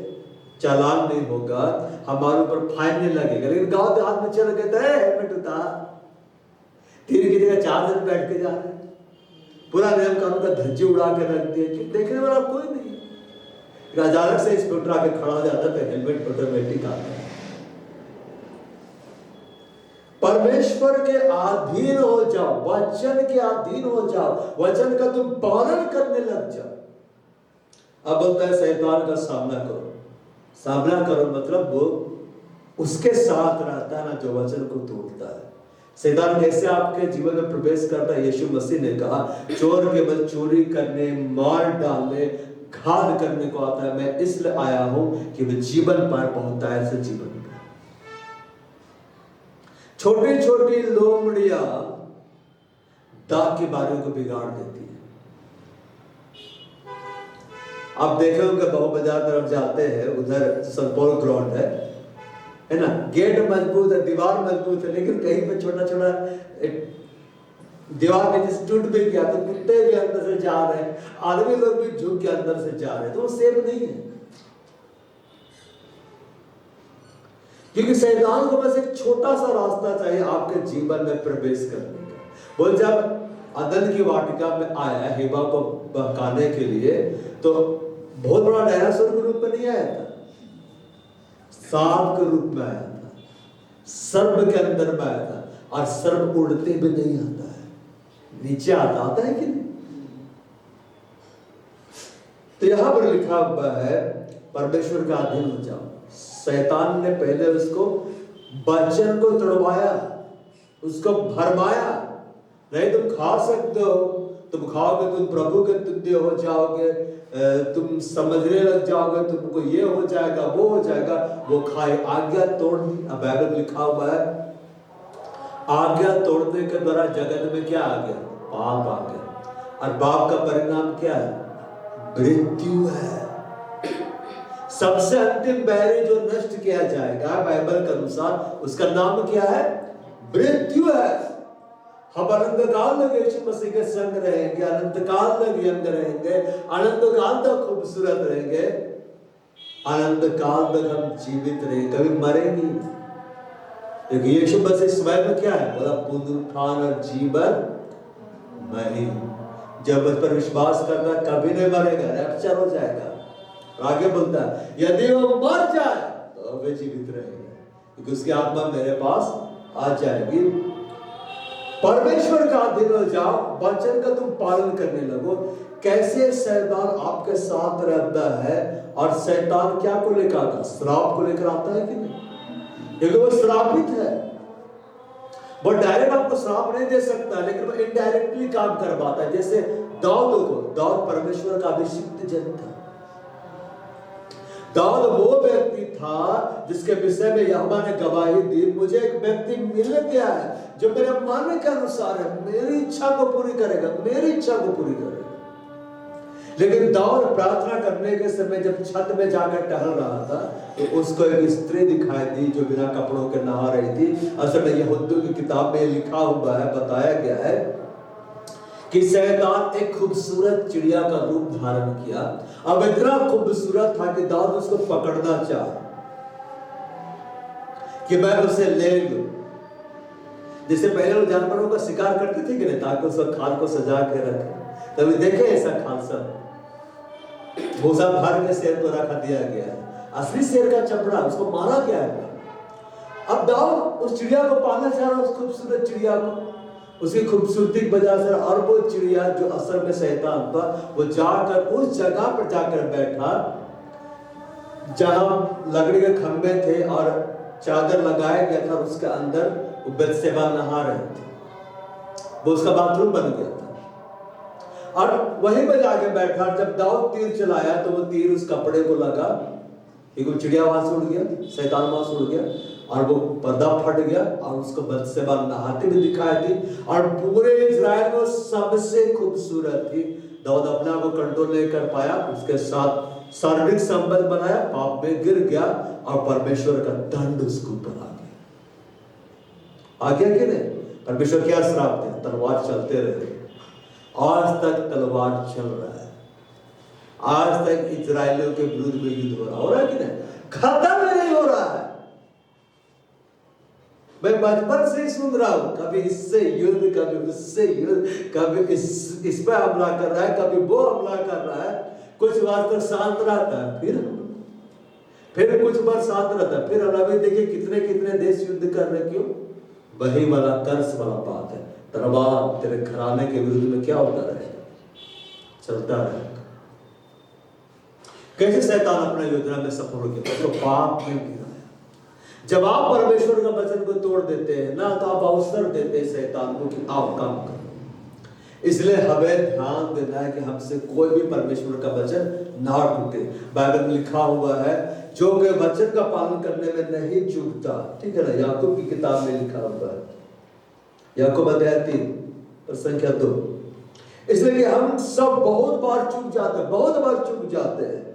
S1: चालान नहीं होगा, हमारे ऊपर फाइन नहीं लगेगा। लेकिन गांव देहात में चल गए तो हेलमेट उतार, 3 की जगह 4 दिन बैठ के जा रहे हैं, पूरा नियम कानून का धज्जी उड़ा के रख दिए, देखने वाला कोई नहीं। अचानक से इंस्पेक्टर आके खड़ा हो जाता है, हेलमेट ऑटोमेटिक आता है। परमेश्वर के अधीन हो जाओ, वचन के अधीन हो जाओ, वचन का तुम पालन करने लग जाओ। अब बोलता है शैतान का सामना करो। सामना करो मतलब वो उसके साथ रहता है ना, जो वचन को तोड़ता है। शैतान कैसे आपके जीवन में प्रवेश करता है? यीशु मसीह ने कहा, चोर केवल चोरी करने, मार डालने, घात करने को आता है, मैं इसलिए आया हूं कि वे जीवन पाए, पहुंचता है से जीवन में। छोटी छोटी लोमड़ियां दाग के बारे को बिगाड़ देती है। आप देखे होंगे बहु बाजार तरफ जाते हैं, उधर संतपोल ग्राउंड है ना, गेट मजबूत है, दीवार मजबूत है, लेकिन कहीं पे छोटा छोटा दीवार में जिस टूट भी गया तो कुत्ते भी अंदर से जा रहे हैं, आदमी लोग भी झुक के अंदर से जा रहे हैं, तो वो सेफ नहीं है। क्योंकि शैतान को बस एक छोटा सा रास्ता चाहिए आपके जीवन में प्रवेश करने का। वो जब अदन की वाटिका में आया हेवा को बहकाने के लिए, तो बहुत बड़ा डायनासोर के रूप में नहीं आया था, सांप के रूप में आया था, सर्प के अंदर में आया था। और सर्प उड़ते भी नहीं आता है, नीचे आता है कि नहीं? तो यहां पर लिखा हुआ है परमेश्वर का अधीन हो जाओ। शैतान ने पहले उसको वचन को तोड़वाया, उसको भरमाया, नहीं तुम खा सकते हो, तुम खाओगे तुम प्रभु के तुल्य हो जाओगे, तुम समझने लग जाओगे, तुमको ये हो जाएगा वो हो जाएगा। वो खाए, आज्ञा तोड़ दी। अब बाइबल में लिखा हुआ है आज्ञा तोड़ने के द्वारा जगत में क्या आ गया? पाप आ गया। और पाप का परिणाम क्या है? मृत्यु है। सबसे अंतिम बैरी जो नष्ट किया जाएगा बाइबल के अनुसार, उसका नाम क्या है? मृत्यु है। हम अनंत काल तक यीशु मसीह के संग रहेंगे, अनंत काल तक यंग रहेंगे, अनंत काल तक खूबसूरत रहेंगे, अनंत काल तक हम जीवित रहेंगे, कभी मरेंगे नहीं। क्योंकि यीशु मसीह स्वयं क्या है? बोला पुनरुत्थान और जीवन मैं ही। जब उस पर विश्वास करता कभी नहीं मरेगा, रैप्चर हो जाएगा। आगे बोलता है यदि वो मर जाए तो वे जीवित रहेंगे, क्योंकि उसकी आत्मा मेरे पास आ जाएगी। परमेश्वर का अधीन हो जाओ, वचन का तुम पालन करने लगो। कैसे शैतान आपके साथ रहता है, और शैतान क्या को लेकर आता? श्राप को लेकर आता है कि नहीं? क्योंकि वो श्रापित है। वो डायरेक्ट आपको श्राप नहीं दे सकता, लेकिन वो इनडायरेक्टली काम करवाता है। जैसे दाऊद परमेश्वर का अभिषिक्त जन था। दाऊद वो व्यक्ति था जिसके विषय में यहोवा ने गवाही दी, मुझे एक व्यक्ति मिल गया है जो मेरे मन के अनुसार है, मेरी इच्छा को पूरी करेगा, मेरी इच्छा को पूरी करेगा। लेकिन दाऊद प्रार्थना करने के समय जब छत में जाकर टहल रहा था, तो उसको एक स्त्री दिखाई दी जो बिना कपड़ों के नहा रही थी। असल में यहूदियों की किताब में लिखा हुआ है, बताया गया है कि शैतान एक खूबसूरत चिड़िया का रूप धारण किया। अब इतना खूबसूरत था कि दाऊद उसको पकड़ना चाहा कि मैं उसे ले लूं। जैसे पहले लोग जानवरों का शिकार करते थे कि नहीं, ताकि उसका खाल को सजा के रखे। तभी देखे ऐसा खाल सब भूसा भर के शेर को रखा दिया गया है, असली शेर का चमड़ा, उसको मारा गया है। अब दाऊद उस चिड़िया को पालना चाह रहा, उस खूबसूरत चिड़िया को, उसकी खूबसूरती की वजह से। और वो चिड़िया जो असल में शैतान था, वो जाकर उस जगह पर जाकर बैठा जहां लकड़ी के खंभे थे और चादर लगाया गया था, उसके अंदर वो बत्शेबा नहा रहे थे। वो उसका बाथरूम बन गया था और वहीं पर जाके बैठा। जब दाऊद तीर चलाया तो वो तीर उस कपड़े को लगा, क्योंकि चिड़िया वहां से उड़ गया, शैतान वहां से उड़ गया, और वो पर्दा फट गया और उसको बत्शेबा नहाते हुए दिखाई दी। और पूरे इजराइल में सबसे खूबसूरत थी। दाऊद अपने आप को कंट्रोल नहीं कर पाया, उसके साथ शारीरिक संबंध बनाया, पाप में गिर गया और परमेश्वर का दंड उसके ऊपर आ गया कि नहीं? परमेश्वर क्या श्राप थे? तलवार चलते रहे। आज तक तलवार चल रहा है, आज तक इजराइलियों के विरुद्ध में युद्ध हो रहा है कि नहीं? खत्म नहीं हो रहा है। मैं बचपन से ही सुन रहा हूं, कभी इससे युद्ध, कभी उससे युद्ध, कभी इस पे हमला कर रहा है, कभी वो हमला कर रहा है। कुछ बार तो शांत रहता है, फिर कुछ बार शांत रहता है, फिर अभी देखिए कितने कितने देश युद्ध कर रहे। क्यों? वही वाला कर्ज वाला बात है। तलवार तेरे घराने के विरुद्ध में क्या होता रहेगा? चलता रहेगा। कैसे शैतान अपना योजना में सफल हो गया? तो पाप में गिराया। जब आप परमेश्वर का वचन को तोड़ देते हैं ना, तो आप अवसर देते हैं शैतान को कि आप काम करो। इसलिए हमें ध्यान देना है कि हमसे कोई भी परमेश्वर का वचन ना टूटे। बाइबल में लिखा हुआ है जो कि वचन का पालन करने में नहीं चूकता, ठीक है ना? याकूब की किताब में लिखा हुआ है, याकूब अध्याय 3 संख्या 2। इसलिए कि हम सब बहुत बार चूक जाते हैं, बहुत बार चूक जाते हैं।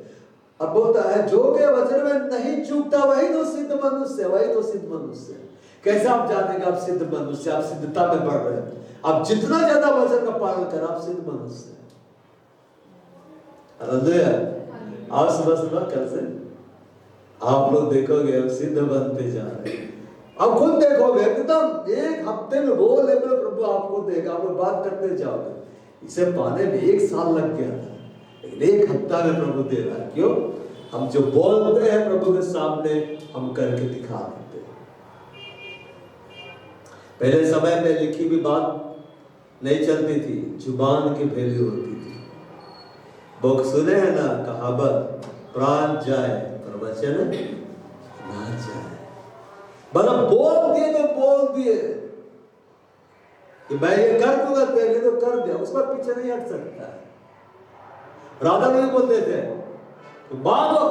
S1: अब बोलता है जो के वचन में नहीं चूकता वही तो सिद्ध मनुष्य, वही तो सिद्ध मनुष्य। कैसे आप जानेंगे आप सिद्ध मनुष्य? आप सिद्धता में बढ़ रहे हैं। आप जितना ज्यादा वचन का पालन करें, आप सिद्ध मनुष्य। आप सुबह कल से आप लोग देखोगे अब सिद्ध बनते जा रहे हैं। अब खुद देखोगे एकदम एक हफ्ते में वो लेवल प्रभु आपको देगा। आप लोग बात करते जाओगे, इसे पाने में 1 साल लग गया था, लेकिन 1 हफ्ता में प्रभु दे रहा है। क्यों? हम जो बोलते हैं प्रभु के सामने, हम करके दिखा देते हैं। पहले समय में लिखी भी बात नहीं चलती थी, जुबान की वैल्यू होती थी। बुक सुने हैं ना कहावत, प्राण जाए पर वचन ना जाए। मतलब बोल दिए तो बोल दिए। कि मैं ये कर दूंगा तेरे लिए, तो कर दिया, उसका पीछे नहीं हट सकता है। राजा नहीं बोलते थे तो मांगो,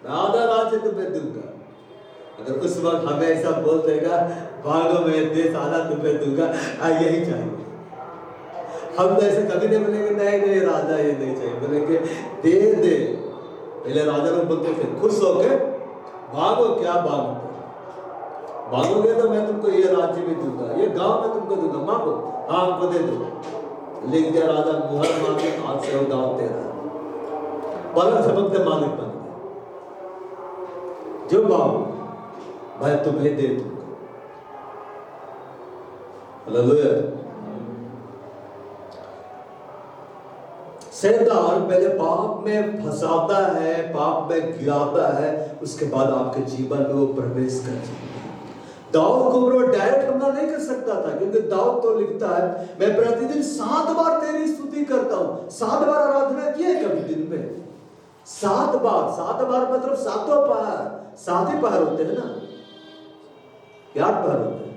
S1: मैं आधा राज्य तुम्हें दूंगा। अगर उस वक्त हमें ऐसा बोल देगा, भागो मैं देश आधा तुम्हें दूंगा, यही चाहिए। हम तो ऐसे कभी नहीं बोलेंगे नहीं नहीं राजा ये नहीं चाहिए, बोलेंगे दे दे। पहले राजा लोग बोलते थे खुश होके भागो, क्या भागो, मांगोगे तो मैं तुमको ये राज्य भी दूंगा, ये गांव में तुमको दूंगा, मांगो, हाँ हमको दे दो। लिख दिया राजा, मुहर मार के हाथ से गांव तेरा, पलक झपकते मालिक बन गए। जो मांगो मैं तुम्हें दे दूंगा। हालेलुया। शैतान पहले पाप में फंसाता है, पाप में गिराता है, उसके बाद आपके जीवन में वो प्रवेश कर जाता है। दाऊद को वो डायरेक्ट हमला नहीं कर सकता था, क्योंकि दाऊद तो लिखता है मैं प्रतिदिन 7 बार तेरी स्तुति करता हूं। 7 बार आराधना की है कभी दिन में? 7 बार। 7 बार मतलब 7 पहर। 7 ही पहर होते हैं ना, 8 पहर होते हैं,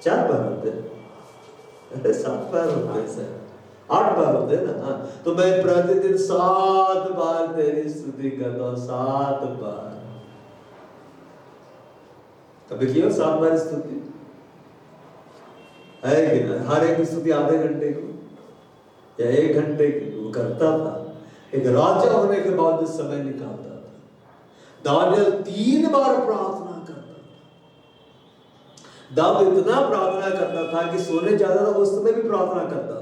S1: 4 पहर होते हैं, 7 पहर होते हैं सर, 8 बार होते हैं ना। तो मैं प्रतिदिन 7 बार तेरी स्तुति करता हूं, 7 बार। कभी किया 7 बार स्तुति है कि ना? हर एक स्तुति आधे घंटे की या 1 घंटे की वो करता था। एक राजा होने के बाद जो समय निकालता था। दानियल 3 बार प्रार्थना करता था। दाऊद इतना प्रार्थना करता था कि सोने जाता था उस समय भी प्रार्थना करता था।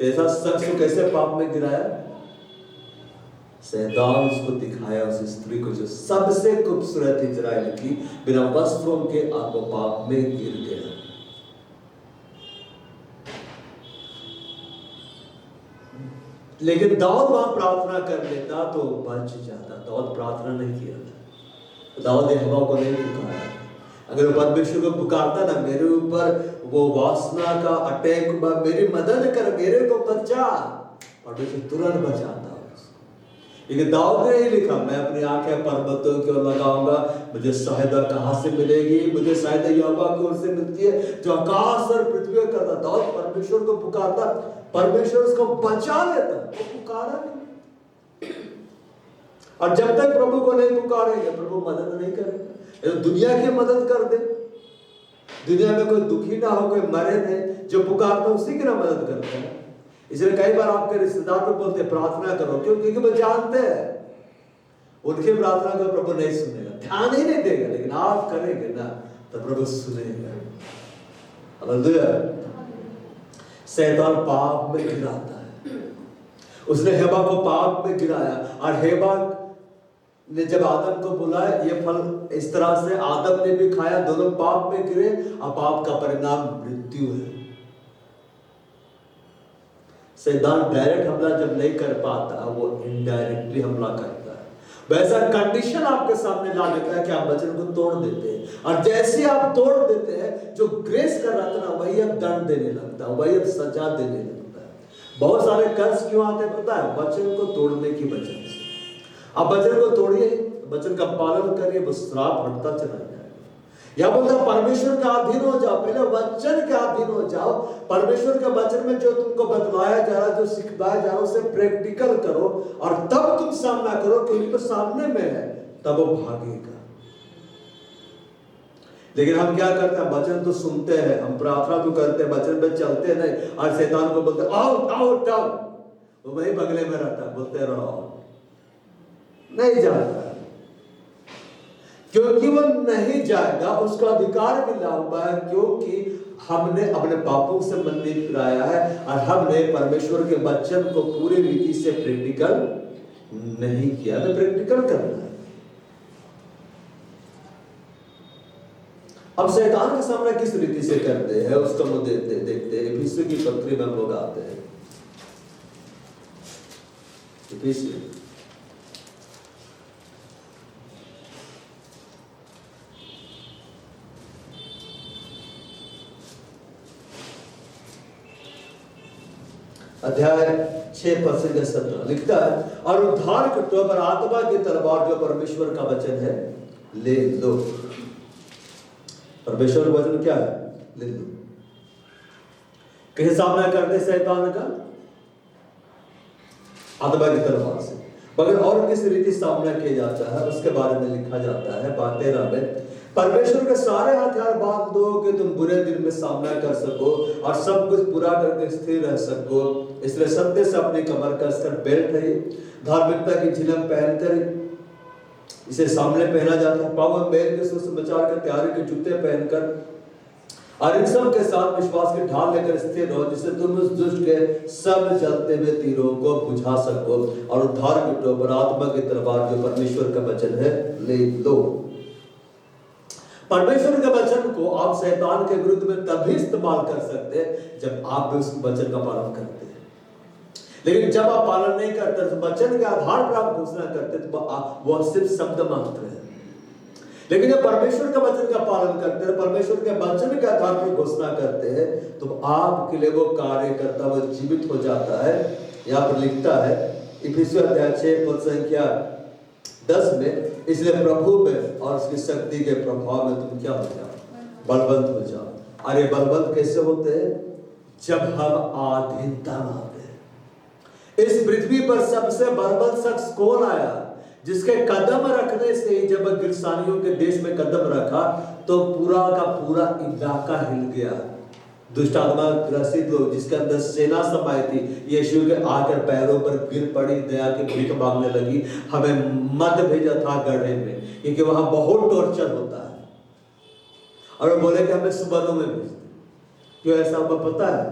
S1: तो ऐसा शख्स को कैसे पाप में गिराया? शैतान उसको दिखाया, उस स्त्री को जो सबसे खूबसूरत इजराइल की, बिना वस्त्रों के आप पाप में गिर गया। लेकिन दाऊद वहां प्रार्थना कर लेता तो बच जाता। दाऊद प्रार्थना नहीं किया था, दाऊद यहोवा को नहीं पुकारा। अगर परमेश्वर को पुकारता ना, मेरे ऊपर वो वासना का अटैक हुआ, मेरी मदद कर, मेरे को बचा, परमेश्वर तुरंत बचाता। लेकिन दाऊद ने ही लिखा मैं अपनी आंखें पर्वतों की ओर लगाऊंगा, मुझे सहायता कहां से मिलेगी? मुझे सहायता यहोवा की ओर से मिलती है जो आकाश और पृथ्वी करता। दाऊद परमेश्वर को पुकारता, परमेश्वर उसको बचा लेता। वो पुकारा नहीं। और जब तक प्रभु को नहीं पुकारेंगे, प्रभु मदद नहीं करेगा। दुनिया की मदद कर दे, दुनिया में कोई दुखी ना हो, कोई मरे नहीं, जो पुकारता उसी की ना मदद करते हैं। इसलिए कई बार आपके रिश्तेदार को बोलते प्रार्थना करो, क्यों? क्योंकि वो जानते हैं उनकी प्रार्थना को प्रभु नहीं सुनेगा, ध्यान ही नहीं देगा। लेकिन आप करेंगे ना तो प्रभु सुनेगा। हालेलुया। शैतान पाप में गिराता है। उसने हेबा को पाप में गिराया, और हेबा ने जब आदम को बुलाया, ये फल इस तरह से आदम ने भी खाया, दोनों पाप में गिरे। अब पाप का परिणाम मृत्यु है। शैतान डायरेक्ट हमला जब नहीं कर पाता, वो इनडायरेक्टली हमला करता है। वैसा कंडीशन आपके सामने ला देता है कि आप वचन को तोड़ देते हैं, और जैसे आप तोड़ देते हैं, जो ग्रेस कर रहा था ना, वही अब दंड देने लगता है, वही अब सजा देने लगता है। बहुत सारे कर्ज क्यों आते हैं पता है? वचन को तोड़ने की वजह से। आप वचन को तोड़िए, वचन का पालन करिए, वो श्राप हटता चला जाएगा। या बोलता परमेश्वर के अधीन हो जाओ, पहले वचन के अधीन हो जाओ। परमेश्वर के वचन में जो तुमको बतलाया जा रहा, जो सिखाया जा रहा, उसे प्रैक्टिकल करो, और तब तुम सामना करो, क्योंकि तो सामने में है, तब वो भागेगा। लेकिन हम क्या करते हैं? वचन तो सुनते हैं, हम प्रार्थना तो करते हैं, वचन पे चलते नहीं, और शैतान को बोलते आओ आओ आओ, वो वही बगले में रहता है, बोलते रहो, नहीं जाता, क्योंकि वो नहीं जाएगा। उसका अधिकार मिला हुआ है, क्योंकि हमने अपने पापों से मन नहीं फिराया है, और हमने परमेश्वर के वचन को पूरी रीति से प्रैक्टिकल नहीं किया। हमें प्रैक्टिकल करना है। अब शैतान का सामना किस रीति से करते हैं उसको हम देखते हैं। इफिसियों की पत्री में हम लोग आते हैं। इफिसियों अध्याय 6:17 लिखता है, और उद्धार करते पर आत्मा की तलवार जो परमेश्वर का वचन है ले लो। परमेश्वर का वचन क्या है? ले लो। कैसे सामना करते शैतान का? आत्मा की तलवार से। मगर और किस रीति सामना किया जाता है उसके बारे में लिखा जाता है 13 में, परमेश्वर के सारे हथियार बांध दो कि तुम बुरे दिन में सामना कर सको और सब कुछ पूरा करके स्थिर रह सको। इसलिए सत्य से अपनी कमर कसकर बेल्ट है, धार्मिकता की झिलम पहनकर इसे सामने पहना जाता है, पाँव में बैल के सुसमाचार के तैयारी के जूते पहनकर, और इन सब के साथ विश्वास की ढाल लेकर स्थिर रहो, जिससे तुम उस दुष्ट के सब जलते हुए तीरों को बुझा सको और उद्धार की टोप और आत्मा की तलवार जो परमेश्वर का वचन है ले लो। परमेश्वर के वचन को आप शैतान के विरुद्ध में तभी इस्तेमाल कर सकते हैं जब आप भी उस वचन का पालन करते हैं। लेकिन जब आप पालन नहीं करते तो वचन के आधार पर आप घोषणा करते तो वो सिर्फ शब्द मात्र है। लेकिन जब परमेश्वर के वचन का पालन करते हैं, परमेश्वर के वचन के आधार पर घोषणा करते हैं, तो आपके लिए वो कार्य करता हुआ जीवित हो जाता है। यहाँ पर लिखता है इफिसियों अध्याय 6 पद संख्या 10 में, इसलिए प्रभु में और उसकी शक्ति के प्रभाव में तुम क्या हो जाओ? बलवंत हो जाओ। अरे बलवंत कैसे होते हैं? जब हम अधीनता में आते हैं। इस पृथ्वी पर सबसे बलवंत शख्स कौन आया? जिसके कदम रखने से ही जब गिरसानियों के देश में कदम रखा तो पूरा का पूरा इलाका हिल गया। दुष्ट आत्मा ग्रसित लोग जिसके अंदर सेना समाई थी, यीशु के आकर पैरों पर गिर पड़ी, दया की भीख मांगने लगी, हमें मत भेजा था गड्ढे में, क्योंकि वहां बहुत टॉर्चर होता है। और वो बोले कि हमें सुबह में भेजते। क्यों ऐसा हमें पता है?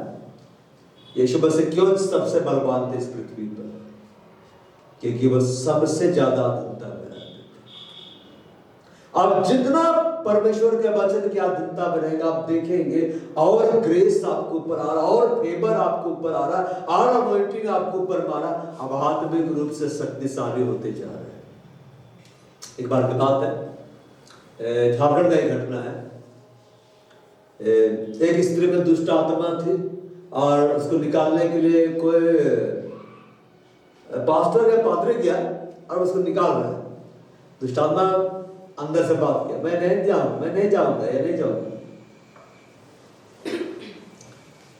S1: यीशु मसीह क्यों सबसे बलवान थे इस पृथ्वी पर? क्योंकि वो सबसे ज्यादा अधीनता में रहते थे। अब जितना परमेश्वर के वचन की अधीनता में रहेगा, आप देखेंगे और ग्रेस आपको ऊपर आ रहा, और फेवर आपको ऊपर आ रहा, और अनॉइंटिंग आपको ऊपर मारा, अब आत्मिक रूप से शक्तिशाली होते जा रहे हैं। एक बार की बात है, झारखंड का एक घटना है। एक स्त्री में दुष्ट आत्मा थी और उसको निकालने के लिए कोई पास्टर या पादरी गया और उसको निकाल रहा है। दुष्ट आत्मा अंदर से बात किया, मैं नहीं जाऊंगा, ये नहीं जाऊंगा,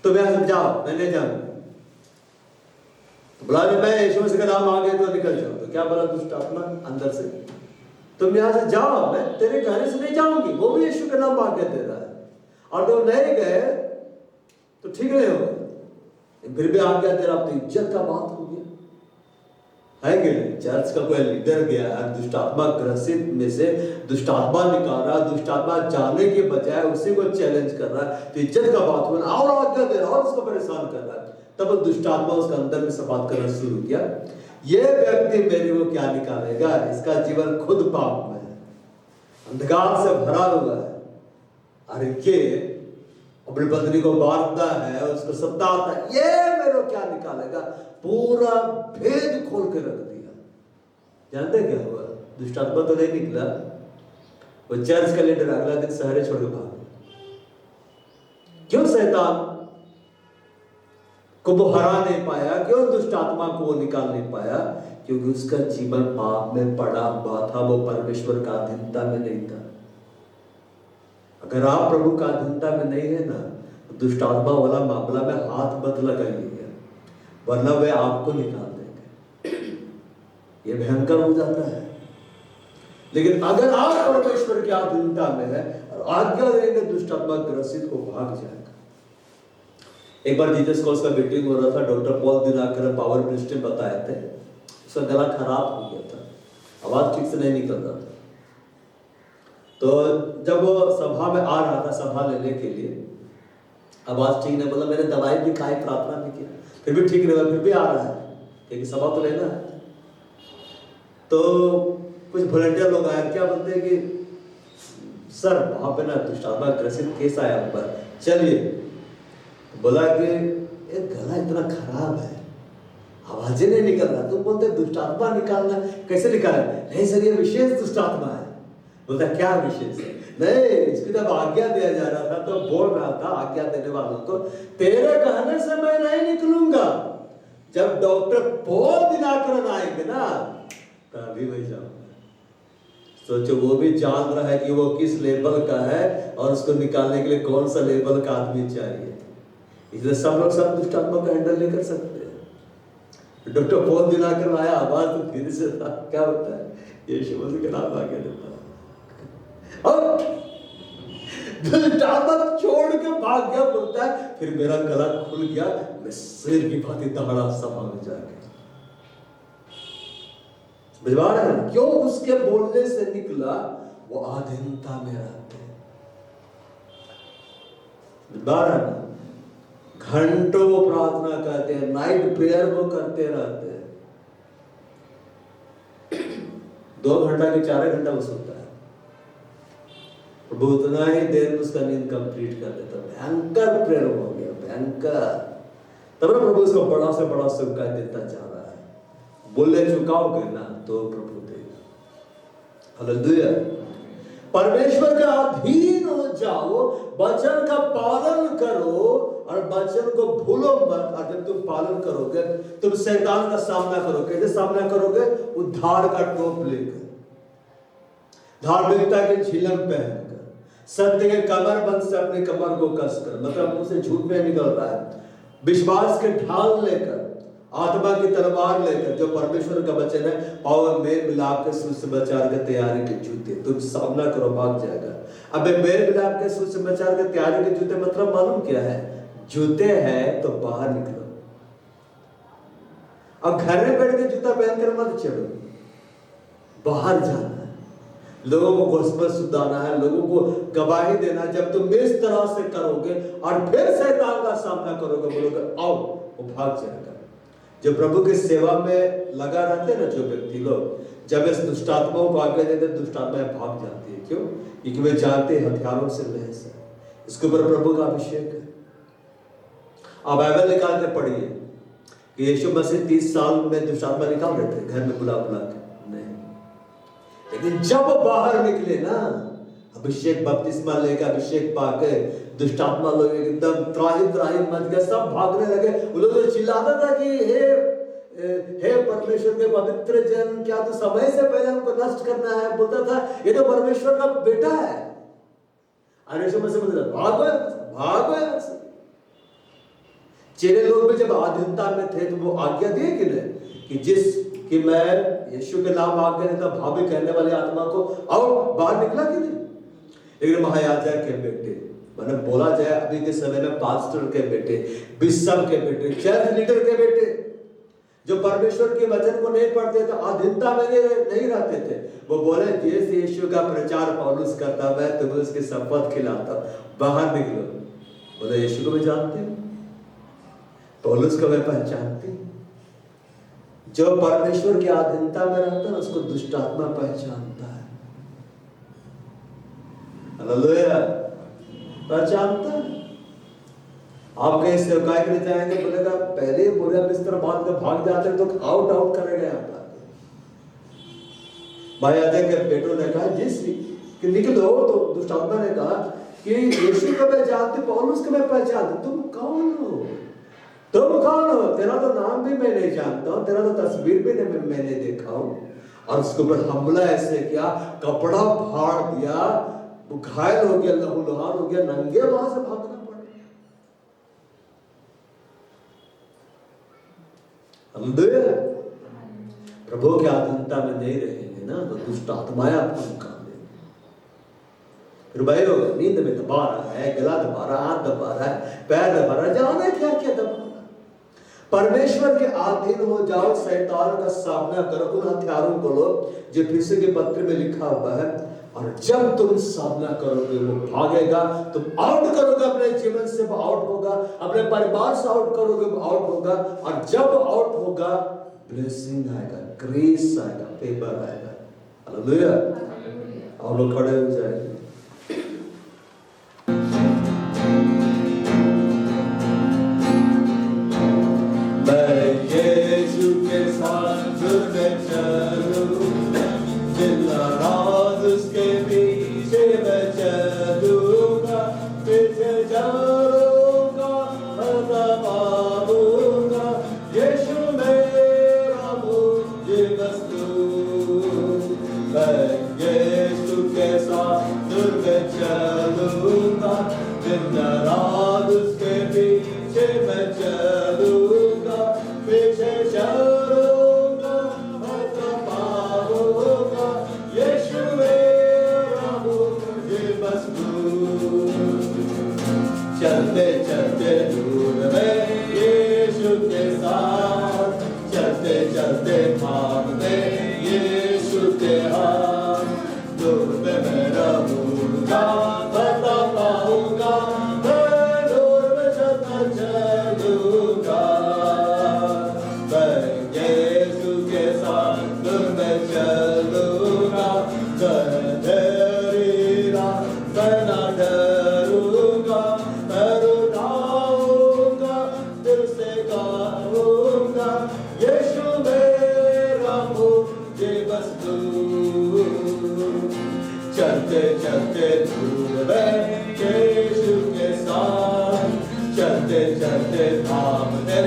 S1: तो मैं जाओ, मैं नहीं जाऊंगा। तो बोला मैं यीशु मसीह का नाम आ गया तो निकल जाओ। तो क्या बोला दुष्ट आत्मा अंदर से? तुम यहां से जाओ, मैं तेरे कहने से नहीं जाऊंगी। वो भी यीशु का नाम आज्ञा दे रहा है और तुम नहीं गए तो ठीक नहीं होगा। फिर भी आज्ञा दे रहा, तो इज्जत का बात हो गया है कि नहीं? चर्च का कोई लीडर गया है, दुष्ट आत्मा ग्रसित में से दुष्ट आत्मा निकाल रहा है, दुष्ट आत्मा जाने के बजाय उसी को चैलेंज कर रहा है, तो इज्जत का बात हुआ और आज्ञा दे रहा और उसको परेशान कर रहा है। तब दुष्ट आत्मा उसका अंदर में से बात करना शुरू किया, ये व्यक्ति मेरे को क्या निकालेगा? इसका जीवन खुद पाप में है, अंधकार से भरा हुआ है। अरे ये अपनी पत्नी को मारता है, उसको सताता है, ये मेरे को क्या निकालेगा? पूरा भेद खोल के रख दिया। जानते क्या हुआ? दुष्ट आत्मा तो नहीं निकला, वो चर्च का लीडर अगला दिन शहर छोड़ के भाग। क्यों शैतान को वो हरा नहीं पाया? क्यों दुष्ट आत्मा को वो निकाल नहीं पाया? क्योंकि उसका जीवन पाप में पड़ा हुआ था, वो परमेश्वर का अधीनता में नहीं था। अगर आप प्रभु का अधीनता में नहीं है ना, तो दुष्ट आत्मा वाला मामला में हाथ मत लगाइएगा, वरना वे आपको निकाल देंगे। ये भयंकर हो जाता है। लेकिन अगर आप परमेश्वर की अधीनता में है और आज्ञा देंगे, दुष्ट आत्मा ग्रसित को भाग जाएगा। एक बार जीसस कॉल्स का मीटिंग हो रहा था, doctor Paul Dinakar power ministry बताए थे, उसका गला खराब हो गया था, आवाज ठीक से नहीं निकल रहा था। तो जब वो सभा में आ रहा था, सभा लेने के लिए, आवाज ठीक नहीं, बोला मैंने दवाई भी खाई, प्रार्थना भी की, फिर भी ठीक नहीं हुआ, फिर भी आ रहा है क्योंकि सभा तो लेना है। तो कुछ वॉलंटियर लोग आए, क्या बोलते हैं कि सर वहां पे ना दुष्ट आत्मा ग्रसित केस आया ऊपर, चलिए। बोला कि ये गला इतना खराब है, आवाजें नहीं निकल रहा, तुम बोलते दुष्ट आत्मा निकालना, कैसे निकाला? नहीं सर, ये विशेष दुष्ट आत्मा है। बोलता क्या विशेष है? नहीं, इसकी जब आज्ञा दिया जा रहा था तो बोल रहा था आज्ञा देने वालों को, तेरे कहने से मैं नहीं निकलूंगा, जब डॉक्टर पॉल दिनाकर आएंगे ना तभी मैं जाऊंगा। सोचो, वो भी जान रहा है कि वो किस लेवल का है और उसको निकालने के लिए कौन सा लेवल का आदमी चाहिए। इसलिए सब लोग सब दुष्ट आत्मा को हैंडल नहीं कर सकते। डॉक्टर बहुत दिलाकर आया, आवाज तो फिर से था, क्या होता है, यीशु मसीह के नाम आगे देता और दुष्ट आत्मा छोड़ के भाग गया, बोलता है फिर मेरा गला खुल गया, मैं शेर की भांति दहाड़ा सभा में जाके। भिजवा रहे हैं क्यों? उसके बोलने से निकला, वो अधीनता में रहते हैं। भिजवा रहे हैं, घंटों प्रार्थना करते हैं, नाइट प्रेयर वो करते रहते हैं, 2 घंटा के 4 घंटा वो सोता है। प्रभु उतना ही देर में उसका नींद कंप्लीट कर देता। भयंकर प्रेयर हो गया, भयंकर। तब ना प्रभु उसको बड़ा से बड़ा सुख देता जा रहा है। बोले चुकाओगे ना तो प्रभु देगा। हालेलुया। परमेश्वर के अधीन हो जाओ, वचन का पालन करो और वचन को भूलो मत। और जब तुम पालन करोगे तुम शैतान का सामना करोगे। कैसे सामना करोगे? उद्धार का टोप लेकर, धार्मिकता के झिलम पहनकर, सत्य के कमरबंद से अपने कमर को कसकर, मतलब मुंह से झूठ नहीं निकल रहा है, विश्वास के ढाल लेकर, आत्मा की तलवार लेकर, जो परमेश्वर का वचन है, पावर मेल मिलाप के सुसमाचार के तैयारी के जूते। तुम सामना करो, भाग जाएगा। अबे मेल मिलाप के सुसमाचार के तैयारी के जूते मतलब मालूम क्या है? जूते हैं तो बाहर निकलो। अब घर में बैठ के जूता पहनकर मत चलो, बाहर जाना है, लोगों को गोस्पेल सुनाना है, लोगों को गवाही देना है। जब तुम इस तरह से करोगे और फिर शैतान का सामना करोगे, बोलोगे आओ, वो भाग जाएगा। जो प्रभु की सेवा में लगा रहते हैं ना जो व्यक्ति लोग, जब इस दुष्टात्माओं को आगे देते, दुष्टात्माएं भाग जाती है। क्यों? क्योंकि वे जानते हैं हथियारों से लैस है, इसके ऊपर प्रभु का अभिषेक है। आप बाइबल निकाल के पढ़िए कि यीशु मसीह 30 साल में दुष्टात्मा निकाल रहे थे, घर में बुला बुला के नहीं। लेकिन जब बाहर निकले ना, अभिषेक बपतिस्मा लेकर अभिषेक पाके, दुष्टात्मा लोग एकदम त्राही त्राही मच गए, सब भागने लगे। वो लोग तो चिल्लाता था कि हे परमेश्वर के पवित्र जन, क्या तो समय से पहले हमको नष्ट करना है? बोलता था ये तो परमेश्वर का बेटा है। और यीशु मसीह बोलता भागो भागो यहाँ से। चेले लोग भी जब अधीनता में थे तो वो आज्ञा दिए कि नहीं कि मैं यीशु के नाम आज्ञा देता, भाभी कहने वाली आत्मा को और बाहर निकला कि नहीं? लेकिन महायाजक के बेटे, मैंने बोला जाए अभी के समय में पास्टर के बेटे, बिशप के बेटे, चर्च लीडर के बेटे, जो परमेश्वर के वचन को नहीं पढ़ते थे, अधीनता में नहीं रहते थे, वो बोले जैसे यीशु का प्रचार पौलुस करता, मैं तुम्हें उसकी शपथ खिलाता, बाहर निकलो। बोले यीशु को मैं जानती हूँ, पौलुस को मैं पहचानती हूँ। जो परमेश्वर की अधीनता में रहता है उसको दुष्ट आत्मा पहचानता है। हालेलुया, पहचानता है। आप कहीं सेवकाई के लिए जाएंगे, बोलेगा पहले बुरा बिस्तर बांध कर भाग जाते हैं तो आउट आउट करेगा यहाँ पर। भाई आधे के बेटों ने कहा जिस कि निकलो, तो दुष्ट आत्मा ने कहा कि यीशु को मैं जानती, पौलुस को मैं पहचानती, तुम कौन हो? तुम कौन हो? तेरा तो नाम भी मैं नहीं जानता हूँ, तेरा तो तस्वीर भी मैं नहीं देखा हूँ। और उसके ऊपर हमला ऐसे किया, कपड़ा फाड़ दिया, वो घायल हो गया, लहूलुहान हो गया, नंगे वहां से भागना पड़ा। हालेलुया। प्रभु के अधीनता में नहीं रहेंगे ना तो दुष्ट आत्माएं आपको निकाल लेंगे। फिर भाई होगा नींद में दबा रहा है, गला दबा रहा है, हाथ दबा रहा है, पैर दबा रहा है, जाने क्या क्या दबा। परमेश्वर के अधीन हो जाओ, शैतान का सामना करो, उन हथियारों को लो जो फिर के पत्र में लिखा हुआ है। और जब तुम सामना करोगे वो भागेगा, तुम आउट करोगे अपने जीवन से, वो आउट होगा, अपने परिवार से आउट करोगे वो आउट होगा। और जब आउट होगा ब्लेसिंग आएगा, ग्रेस आएगा, फेवर आएगा। हालेलुया। आप लोग खड़े हो जाएंगे। पीछे मैं चलूंगा, पीछे चलूंगा, मत पाऊंगा, यीशु मेरा मुझे बस तू। चलते चलते दूर में यीशु के साथ, चलते चलते थामते यीशु के हाथ, दूर में मैं रहूंगा, बता पाऊंगा, मैं दूर में चलता चलूंगा, मैं यीशु के साथ दूर में चलूंगा, डरेगा मैं ना डरूंगा, मैं रुलाऊंगा, दिल से गाऊंगा, यीशु मेरा मुझे बस तू। चलते चलते दूर में यीशु के साथ, चलते चलते थामते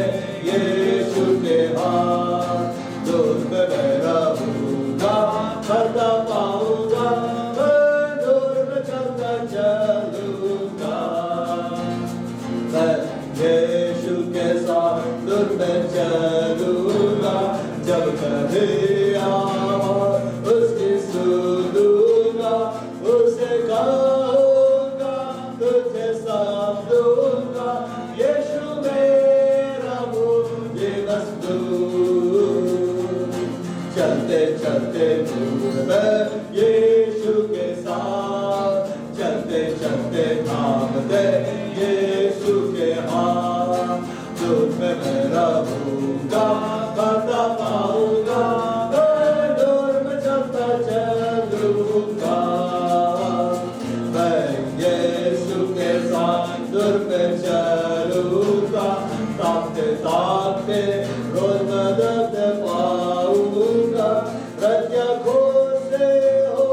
S1: यीशु के हाथ, दूर में मैं रहूंगा, बता पाऊंगा, मैं दूर में चलता चलूंगा, मैं यीशु के साथ दूर में चलूंगा, जब कभी आवाज़ उसकी सुनूंगा, उसे कहूंगा, तुझे साथ दूंगा, यीशु मेरा मुझे बस तू। चलते चलते दूर में यीशु के साथ, चलते चलते थामते यीशु के हाथ, दूर में मैं रहूंगा, बता पाऊंगा, मैं दूर में चलता चलूंगा, मैं यीशु के साथ दूर में चलूंगा, ताकते ताकते रोज मदद पाऊंगा, प्रत्यखों से हो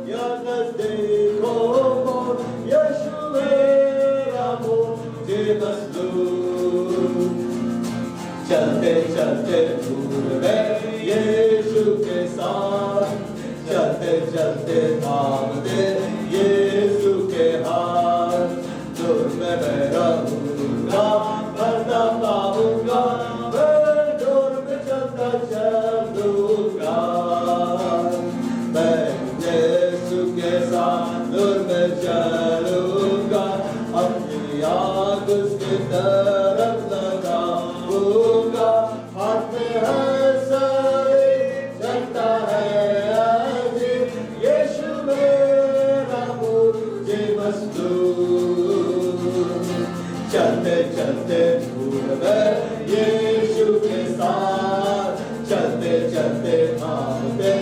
S1: या नजदीकों को, यीशु मेरा मुझे बस तू। चलते चलते दूर में यीशु के साथ, चलते चलते थामते यीशु के हाथ, दूर में मैं रहूंगा, बता पाऊंगा, मैं दूर में चलता चलूंगा, मैं यीशु के साथ दूर में चलूंगा, अपनी आँख उसकी तरफ लगाऊंगा, हाथ में है सारी चलता है अजीब, यीशु मेरा मुझे बस तू। चलते चलते दूर में यीशु के साथ, चलते चलते थामते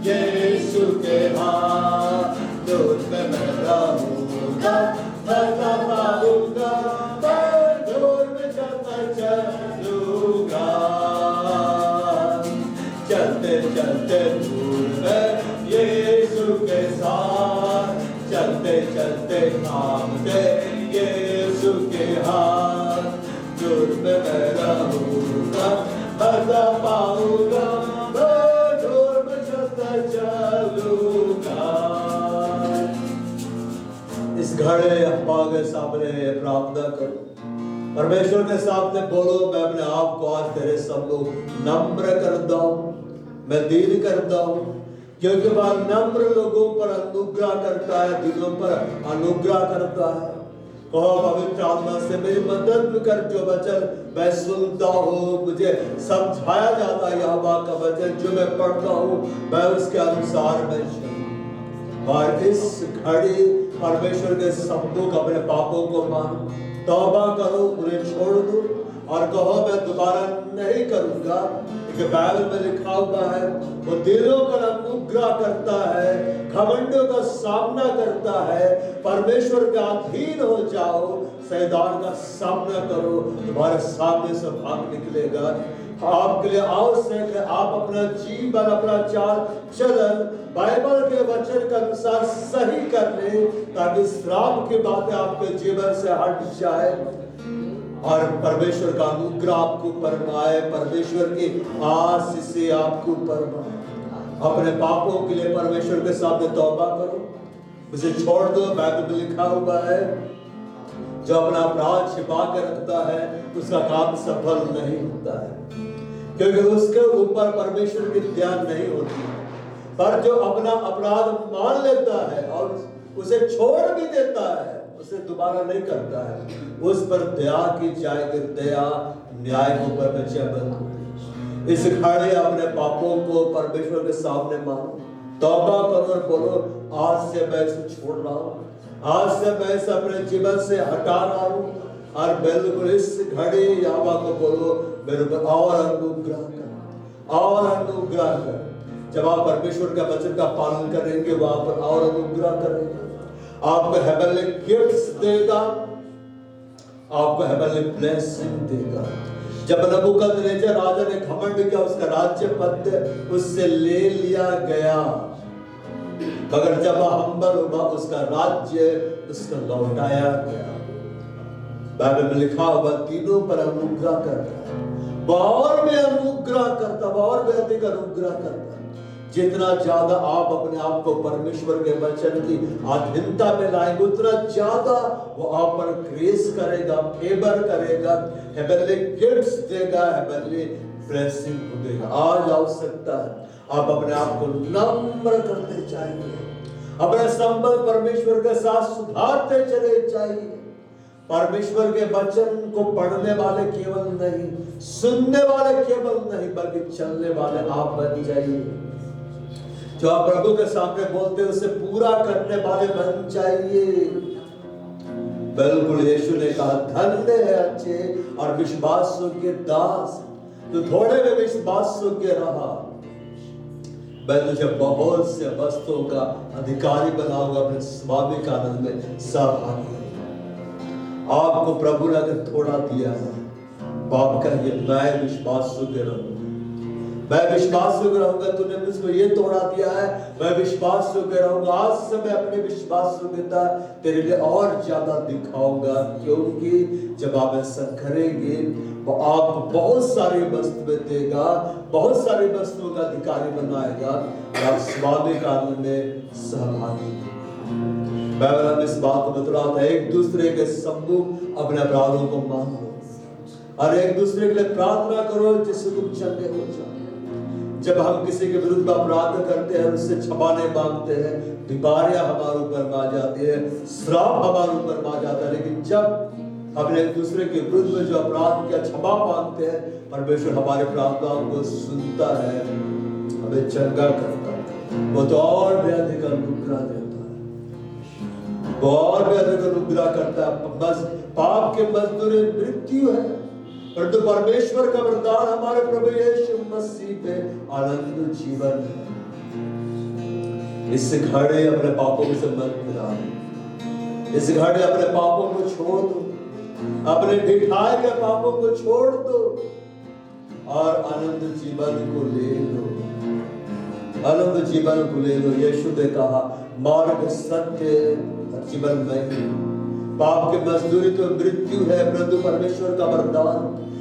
S1: यीशु के हाथ, दूर में मैं रहूंगा, बता पाऊंगा, मैं दूर में चलता चलूंगा, चलते चलते दूर में यीशु के साथ, चलते चलते थामते यीशु के हाथ, दूर में मैं रहूंगा, बता पाऊंगा, मैं दूर में चलता चलूंगा। इस घड़े अप्पा के सामने प्रार्थना करो, परमेश्वर के सामने बोलो, मैं अपने आप को आज तेरे सम्मुख नम्र करता हूँ, मैं दीन करता हूँ, क्योंकि वह नम्र लोगों पर अनुग्रह करता है, दिलों पर अनुग्रह करता है। कहो पवित्र आत्मा से मेरी मदद कर, जो वचन मैं सुनता हूँ, मुझे समझाया जाता है यहोवा का वचन जो मैं पढ़ता हूँ, मैं उसके अनुसार मैं चलूं। और इस घड़ी परमेश्वर के सम्मुख अपने पापों को मानो, तौबा करो, उन्हें छोड़ दो और कहो मैं दोबारा नहीं करूंगा। बाइबल में लिखा हुआ है वो दिलों पर अनुग्रह करता है, घमंडों का सामना करता है। परमेश्वर के अधीन हो जाओ, शैतान का सामना करो, तुम्हारे सामने से भाग निकलेगा। आपके लिए आवश्यक है आप अपना जीवन, अपना चाल चलन बाइबल के वचन के अनुसार सही कर ले, ताकि श्राप की बातें आपके जीवन से हट जाए और परमेश्वर का अनुग्रह आपको परमाए, परमेश्वर की आशीष आपको परमाए। अपने पापों के लिए परमेश्वर के सामने तौबा करो, उसे छोड़ दो। बाइबल में लिखा हुआ है जो अपना अपराध छिपा कर रखता है उसका काम सफल नहीं होता है, क्योंकि उसके ऊपर परमेश्वर की ध्यान नहीं होती है। पर जो अपना अपराध मान लेता है और उसे छोड़ भी देता है, उसे दोबारा नहीं करता है, उस पर दया की जाएगी। दया न्याय के ऊपर बंद होती है। इस घड़ी अपने पापों को परमेश्वर के सामने मानो, तौबा करो और बोलो आज से मैं इसे छोड़ रहा हूँ, आज से मैं इसे अपने जीवन से हटा रहा हूँ। और बिल्कुल इस घड़ी यहोवा को बोलो मेरे ऊपर और अनुग्रह कर, और अनुग्रह कर। जब आप परमेश्वर का वचन का पालन करेंगे वहां पर और अनुग्रह करेंगे, आपको हेवनली गिफ्ट्स देगा, आपको हेवनली ब्लेसिंग देगा। जब नबूकदनेस्सर राजा ने घमंड किया, उसका राज्य पद उससे ले लिया गया, मगर जब हम्बल हुआ उसका राज्य उसका लौटाया गया। बाइबल में लिखा हुआ तीनों पर अनुग्रह करता है, और भी अनुग्रह करता, और भी अधिक अनुग्रह करता। जितना ज्यादा आप अपने आप को परमेश्वर के वचन की अधीनता में लाएंगे, उतना ज्यादा वो आप पर ग्रेस करेगा, फेवर करेगा, हेवनली गिफ्ट्स देगा, हेवनली ब्लेसिंग देगा। आज आवश्यकता है आप अपने आप को नम्र करते चाहिए, अपने संबंध परमेश्वर के साथ सुधारते चले चाहिए। परमेश्वर के वचन को पढ़ने वाले केवल नहीं, सुनने वाले केवल नहीं, बल्कि चलने वाले आप बन जाइए। जो आप प्रभु के सामने बोलते हैं उसे पूरा करने वाले बन जाइए। बिल्कुल यीशु ने कहा धन्य है अच्छे और विश्वास योग्य दास, तो थोड़े में विश्वास योग्य रहा, मैं तुझे बहुत से वस्तुओं का अधिकारी बनाऊंगा, अपने स्वामी का आनंद में सहभागी। आपको प्रभु ने अगर थोड़ा दिया है, बाप कहिए मैं विश्वास योग्य रहूंगा, मैं विश्वास योग्य रहूंगा। तूने मुझको ये तोड़ा दिया है, मैं विश्वास योग्य रहूंगा। आज से मैं अपनी विश्वास योग्यता तेरे लिए और ज्यादा दिखाऊंगा, क्योंकि जब आप ऐसा करेंगे वो आपको बहुत सारी वस्तुएं देगा, बहुत सारी वस्तुओं का अधिकारी बनाएगा और आप स्वामी का आनंद में सहभागी। बाइबल इस बात को बतलाता है, एक दूसरे के सम्मुख अपने अपराधों को मान लो और एक दूसरे के लिए प्रार्थना करो जिससे तुम चंगे हो जाओ। जब हम किसी के विरुद्ध अपराध करते हैं, उससे क्षमा नहीं मांगते हैं, बीमारियां हमारे ऊपर आ जाती है, श्राप हमारे ऊपर आ जाता है। लेकिन जब हम एक दूसरे के विरुद्ध में जो अपराध किया क्षमा मांगते हैं, परमेश्वर हमारे प्रार्थनाओं को सुनता है, हमें चंगा करता है, वो तो और भी अधिक अनुग्रह देता है, वो और भी अधिक अनुग्रह करता है। बस पाप के मजदूरी मृत्यु है, परंतु परमेश्वर का वरदान हमारे प्रभु यीशु मसीह पे आनंद जीवन है। इस घड़ी अपने पापों से मत मिला, इस घड़ी अपने पापों को छोड़ दो, अपने ढिठाए के पापों को छोड़ दो और आनंद जीवन को ले लो, आनंद जीवन को ले लो। यीशु ने कहा मार्ग सत्य जीवन में, पाप की मजदूरी तो मृत्यु है, परंतु परमेश्वर का वरदान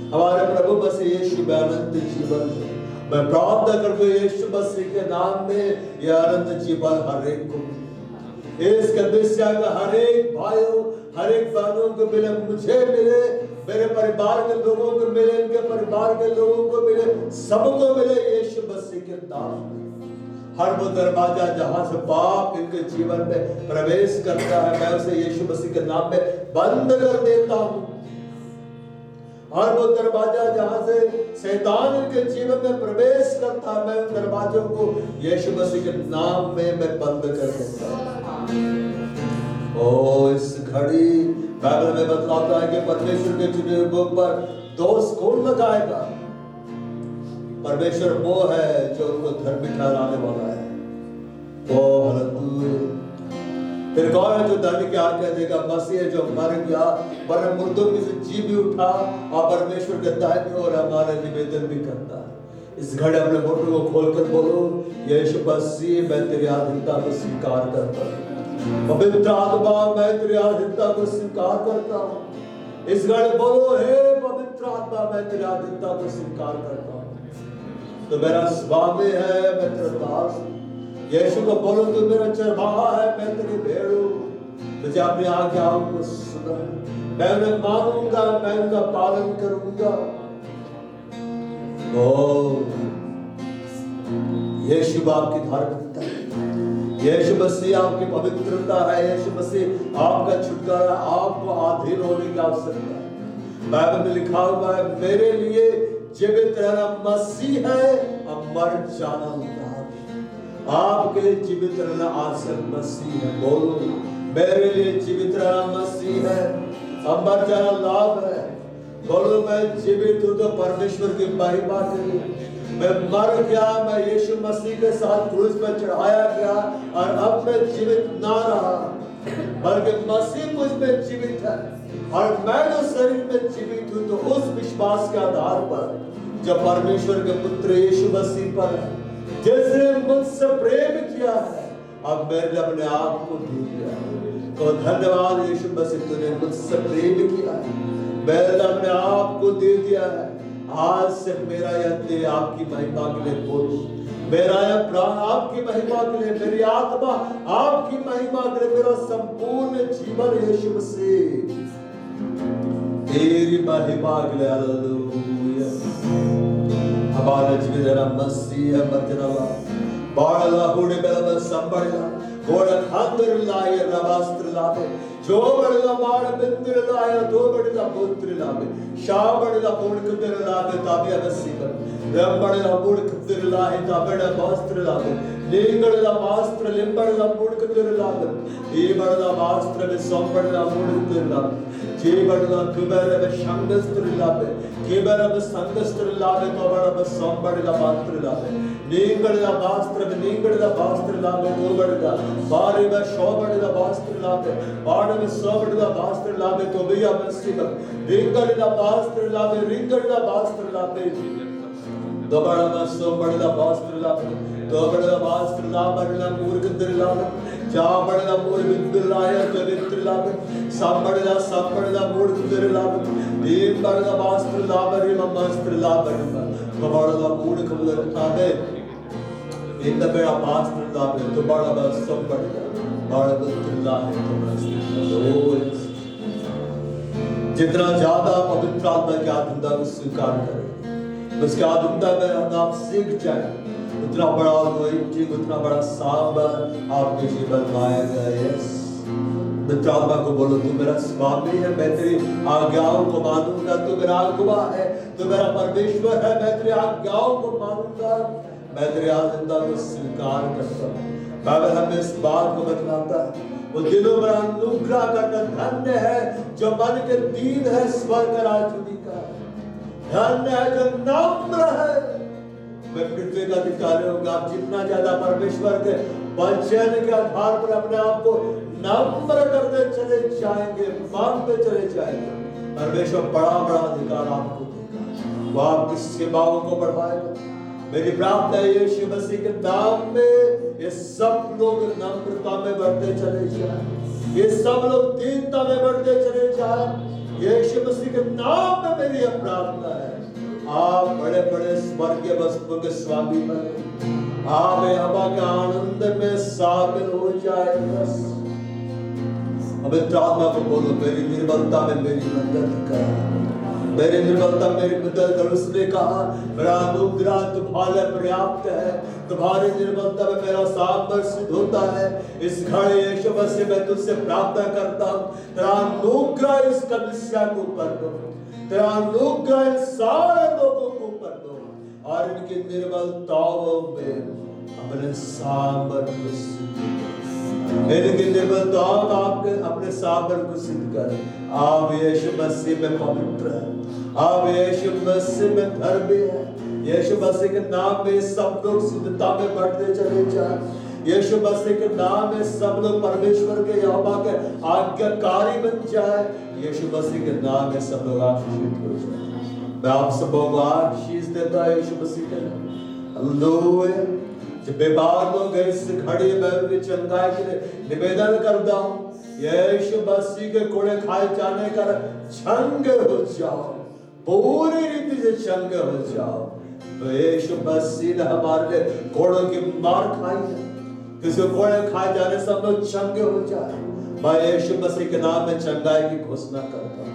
S1: हमारे प्रभु मसीह यीशु में अनंत जीवन है। मैं प्रार्थना करता हूं यीशु मसीह के नाम में यह अनंत जीवन हर एक को, इस कलीसिया का हर एक भाइयों हर एक बहनों को मिले, मुझे मिले, मेरे परिवार के लोगों को मिले, इनके परिवार के लोगों को मिले, सबको मिले यीशु मसीह के नाम में। हर वो दरवाजा जहां से पाप इनके जीवन में प्रवेश करता है, मैं उसे यीशु मसीह के नाम में बंद कर देता हूं। हर वो दरवाजा जहां से शैतान इनके जीवन में प्रवेश करता है, मैं उन दरवाजों को यीशु मसीह के नाम में मैं बंद कर देता हूं। ओ इस घड़ी बाइबल में बतलाता है कि परमेश्वर के चुने हुए पर दोष कौन लगाएगा? परमेश्वर वो है जो उनको धर्मी ठहराने वाला है। ओ हालेलुया। फिर कौन है जो धर्म की आज्ञा देगा? मसीह जो मर गया पर मुर्दों में से जी भी उठा और परमेश्वर के दाहिने और हमारा निवेदन भी करता है। इस घड़ी अपने होठों को खोलकर बोलो यीशु मसीह मैं तेरी अधीनता को स्वीकार करता हूँ, पवित्र आत्मा मैं तेरी अधीनता को स्वीकार करता हूँ। इस घड़ी बोलो हे पवित्र आत्मा मैं तेरी अधीनता को स्वीकार करता हूँ। तो मेरा स्वामी है, मैं तेरा दास हूं। यीशु को बोलो तू मेरा चरवाहा है, मैं तेरी भेड़ हूं। तुझे अपनी आज्ञाओं को सुना, मैं उन्हें मानूंगा, मैं उनका पालन करूंगा। ओ यीशु आपकी धार्मिकता है, यीशु मसीह आपकी पवित्रता है, यीशु मसीह आपका छुटकारा, आपको अधीन होने की आवश्यकता है। बाइबल में लिखा हुआ है, मेरे लिए जीवित रहना मसीह है और मर जाना लाभ है। आपके लिए जीवित रहना आसन मसीह है। बोलो, मेरे लिए जीवित रहना मसीह है और मर जाना लाभ है। बोलो, मैं जीवित हूं तो परमेश्वर की महिमा के लिए। मैं मर गया, मैं यीशु मसीह के साथ क्रूस पर चढ़ाया गया और अब मैं जीवित ना रहा, बल्कि मसीह मुझ में जीवित है और मैं जो शरीर में जीवित हूं, तो उस विश्वास के आधार पर जो परमेश्वर के पुत्र यीशु मसीह पर है, जिसने मुझसे प्रेम किया है, अब मैंने अपने आप को दे दिया। तो धन्यवाद यीशु मसीह, तूने मुझसे प्रेम किया है, मैंने अपने आप को दे दिया है। आज से मेरा यह देह आपकी महिमा के लिए बोलो, मेरा यह प्राण आपकी महिमा के लिए, मेरी आत्मा आपकी महिमा के लिए, मेरा संपूर्ण जीवन यीशु मसीह तेरी महिमा के लिए। हालेलुया। हमारा जीवन मसीह मर्जनवा बाळला हुडे बेला संबळला गोड़ खांदर लाए रवास्त्र लावे, जो बड़ला बाण बिंदर लाए, दो बड़ला पुत्र लावे, शाह बड़ला बोड़ कुदर लावे, ताबे अवसीकर रम बड़ला बोड़ कुदर लाए, ताबेड़ा वस्त्र लावे, नींगड़ला वस्त्र लिंबड़ला बोड़ कुदर लावे, ये बड़ला वस्त्र में सोंबड़ला बोड़ कुदर लावे, जे बड़ला कुबेर में शंगस्त्र लावे, केबर में संगस्त्र लावे, तो बड़ा में सोंबड़ला वस्त्र लावे, नींगड़ला वस्त्र में नींगड़ला वस्त्र लावे, दो बड़ला बारे में शोबड़ला वस्त्र लावे, बाड़ में सोबड़ला वस्त्र लावे, तो भैया मसीह रिंगड़ला वस्त्र लावे, रिंगड़ला वस्त्र लावे, दो बड़ा में सोबड़ला वस्त्र लावे, दो बड़ा वस्त्र लावे, मूर्ख दर लावे, जा बड़ा मूर्ख दर लाया, पवित्र लावे, सांबड़ला मूर्ख दर लावे, दीन बड़ा वस्त्र लावे, रिम वस्त्र लावे, बड़ा मूर्ख दर लावे, इन बड़ा वस्त्र लावे, तो बड़ा बस सांबड़ला जितना ज्यादा पवित्र आत्मा की आत्मदा को स्वीकार करें, उसके आत्मदा में आप सीख जाए, उतना बड़ा anointing, उतना बड़ा सामर्थ आपके जीवन में आएगा। यस, मित्र आत्मा को बोलो, तू मेरा स्वामी है, मैं तेरी आज्ञाओं को मानूंगा, तू मेरा अगुवा है, तू मेरा परमेश्वर है, मैं तेरी आज्ञाओं को मानूंगा, मैं तेरी आज्ञा को स्वीकार करता हूँ। बाइबल हमें इस बात को बतलाता है, वो दिलों में अनुग्रह करना धन्य है जो मन के दीन है, स्वर्ग राजनी का धन्य है जो नम्र है। मैं पृथ्वी का अधिकारी होगा, आप जितना ज्यादा परमेश्वर के वचन के आधार पर अपने आप को नम्र करते चले जाएंगे, मानते चले जाएंगे, परमेश्वर बड़ा बड़ा अधिकार आपको देगा, वो आपकी सेवाओं को बढ़ाएगा। मेरी प्रार्थना है यीशु मसीह के नाम में ये सब लोग नम्रता में बढ़ते चले जाएं, ये सब लोग दीनता में बढ़ते चले जाएं। यीशु मसीह के नाम में मेरी यह प्रार्थना है, आप बड़े बड़े स्वर्गीय वस्तुओं के स्वामी बने, आप हवा के आनंद में शामिल हो जाए। पवित्र आत्मा को बोलो, मेरी निर्बलता में मेरी मदद कर, मेरी निर्बलता मेरी मदद कर। उसने कहा, मेरा अनुग्रह तुम्हारे पर्याप्त है, तुम्हारी निर्बलता में मेरा सामर्थ्य सिद्ध होता है। इस घड़ी यीशु मसीह मैं तुझसे प्रार्थना करता हूँ, तेरा अनुग्रह इस कलीसिया को ऊपर दो, तेरा अनुग्रह इन सारे लोगों को ऊपर दो और इनकी निर्बलताओं में अपने सामर्थ्य सिद्ध कर, इनकी निर्बलताओं में आपके अपने सामर्थ्य को सिद्ध कर। आप यीशु मसीह में पवित्र है, आप यीशु मसीह में धर्मी है, यीशु मसीह के नाम में सब लोग सिद्धता में बढ़ते चले जाए, यीशु मसीह के नाम में सब लोग परमेश्वर के यहोवा के आज्ञाकारी बन जाए, यीशु मसीह के नाम में सब लोग आशीषित हो जाए। मैं आप सबों को आशीष देता है यीशु मसीह के नाम। हालेलुया। जब बीमार लोग इस घड़ी में उनकी चंगाई के लिए निवेदन करता हूँ, यीशु मसीह के कोड़े खाए जाने का छंग हो जाओ, पूरी रीति से छंग हो जाओ। तो यीशु मसीह ने हमारे लिए कोड़ों की मार खाई है, किसी कोड़े खाए जाने सब लोग छंग हो जाए, मैं यीशु मसीह के नाम में चंगाई की घोषणा करता हूँ।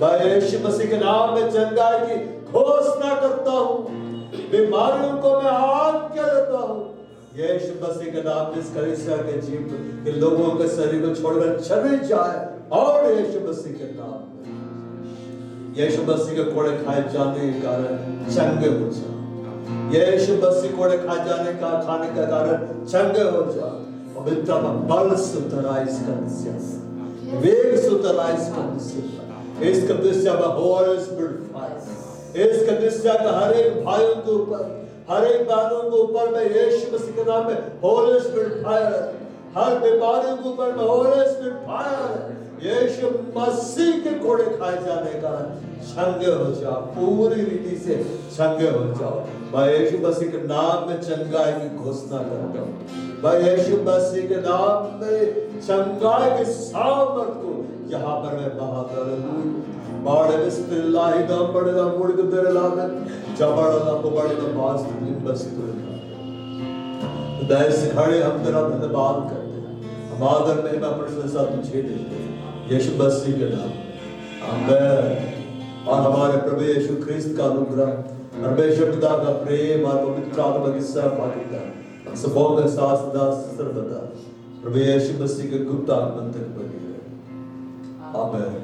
S1: मैं यीशु मसीह के नाम में चंगाई की घोषणा करता हूँ। बीमारियों को मैं आज्ञा देता हूँ। यीशु मसीह के नाम जिस कलीसिया के जीव के लोगों के शरीर को छोड़कर चले जाए, और यीशु मसीह के नाम में यीशु मसीह के कोड़े खाए जाने के कारण चंगे हो जाओ। यीशु मसीह कोड़े खाए जाने का खाने का कारण चंगे हो जाओ। पवित्र बल से उतरा इस कलीसिया, वेग से उतरा इस कलीसिया, इस कलीसिया में होली स्पिरिट फायर, इस कलीसिया का हर एक भाइयों के ऊपर, हर एक बहनों के ऊपर में यीशु मसीह के नाम में होली स्पिरिट फायर, हर बीमारियों के ऊपर में होली स्पिरिट फायर। यीशु मसीह के कोड़े खाए जाने का चंगे हो जाओ, पूरी रीति से चंगे हो जाओ। मैं यीशु मसीह के नाम में चंगाई की घोषणा करता हूँ। मैं यीशु मसीह के नाम में चंगाई की सामर्थ को यहाँ पर मैं बहाता रहूँ। बाड़े बिस्मिल्लाहि नाम पढ़ेगा मुड़ के तेरे लावे जबड़ा को बड़े नमाज दिन बस तुरंत खुदाए से खड़े हम तेरा धन्यवाद करते हैं। हम आदर में प्रशंसा तुझे देते हैं यीशु मसीह के नाम में, आमीन। और हमारे प्रभु यीशु ख्रिस्त का अनुग्रह, परमेश्वर पिता का प्रेम और पवित्र आत्मा की सहभागिता सबों के साथ सदा सर्वदा प्रभु यीशु मसीह के गुप्त आगमन तक बनी है। आमीन।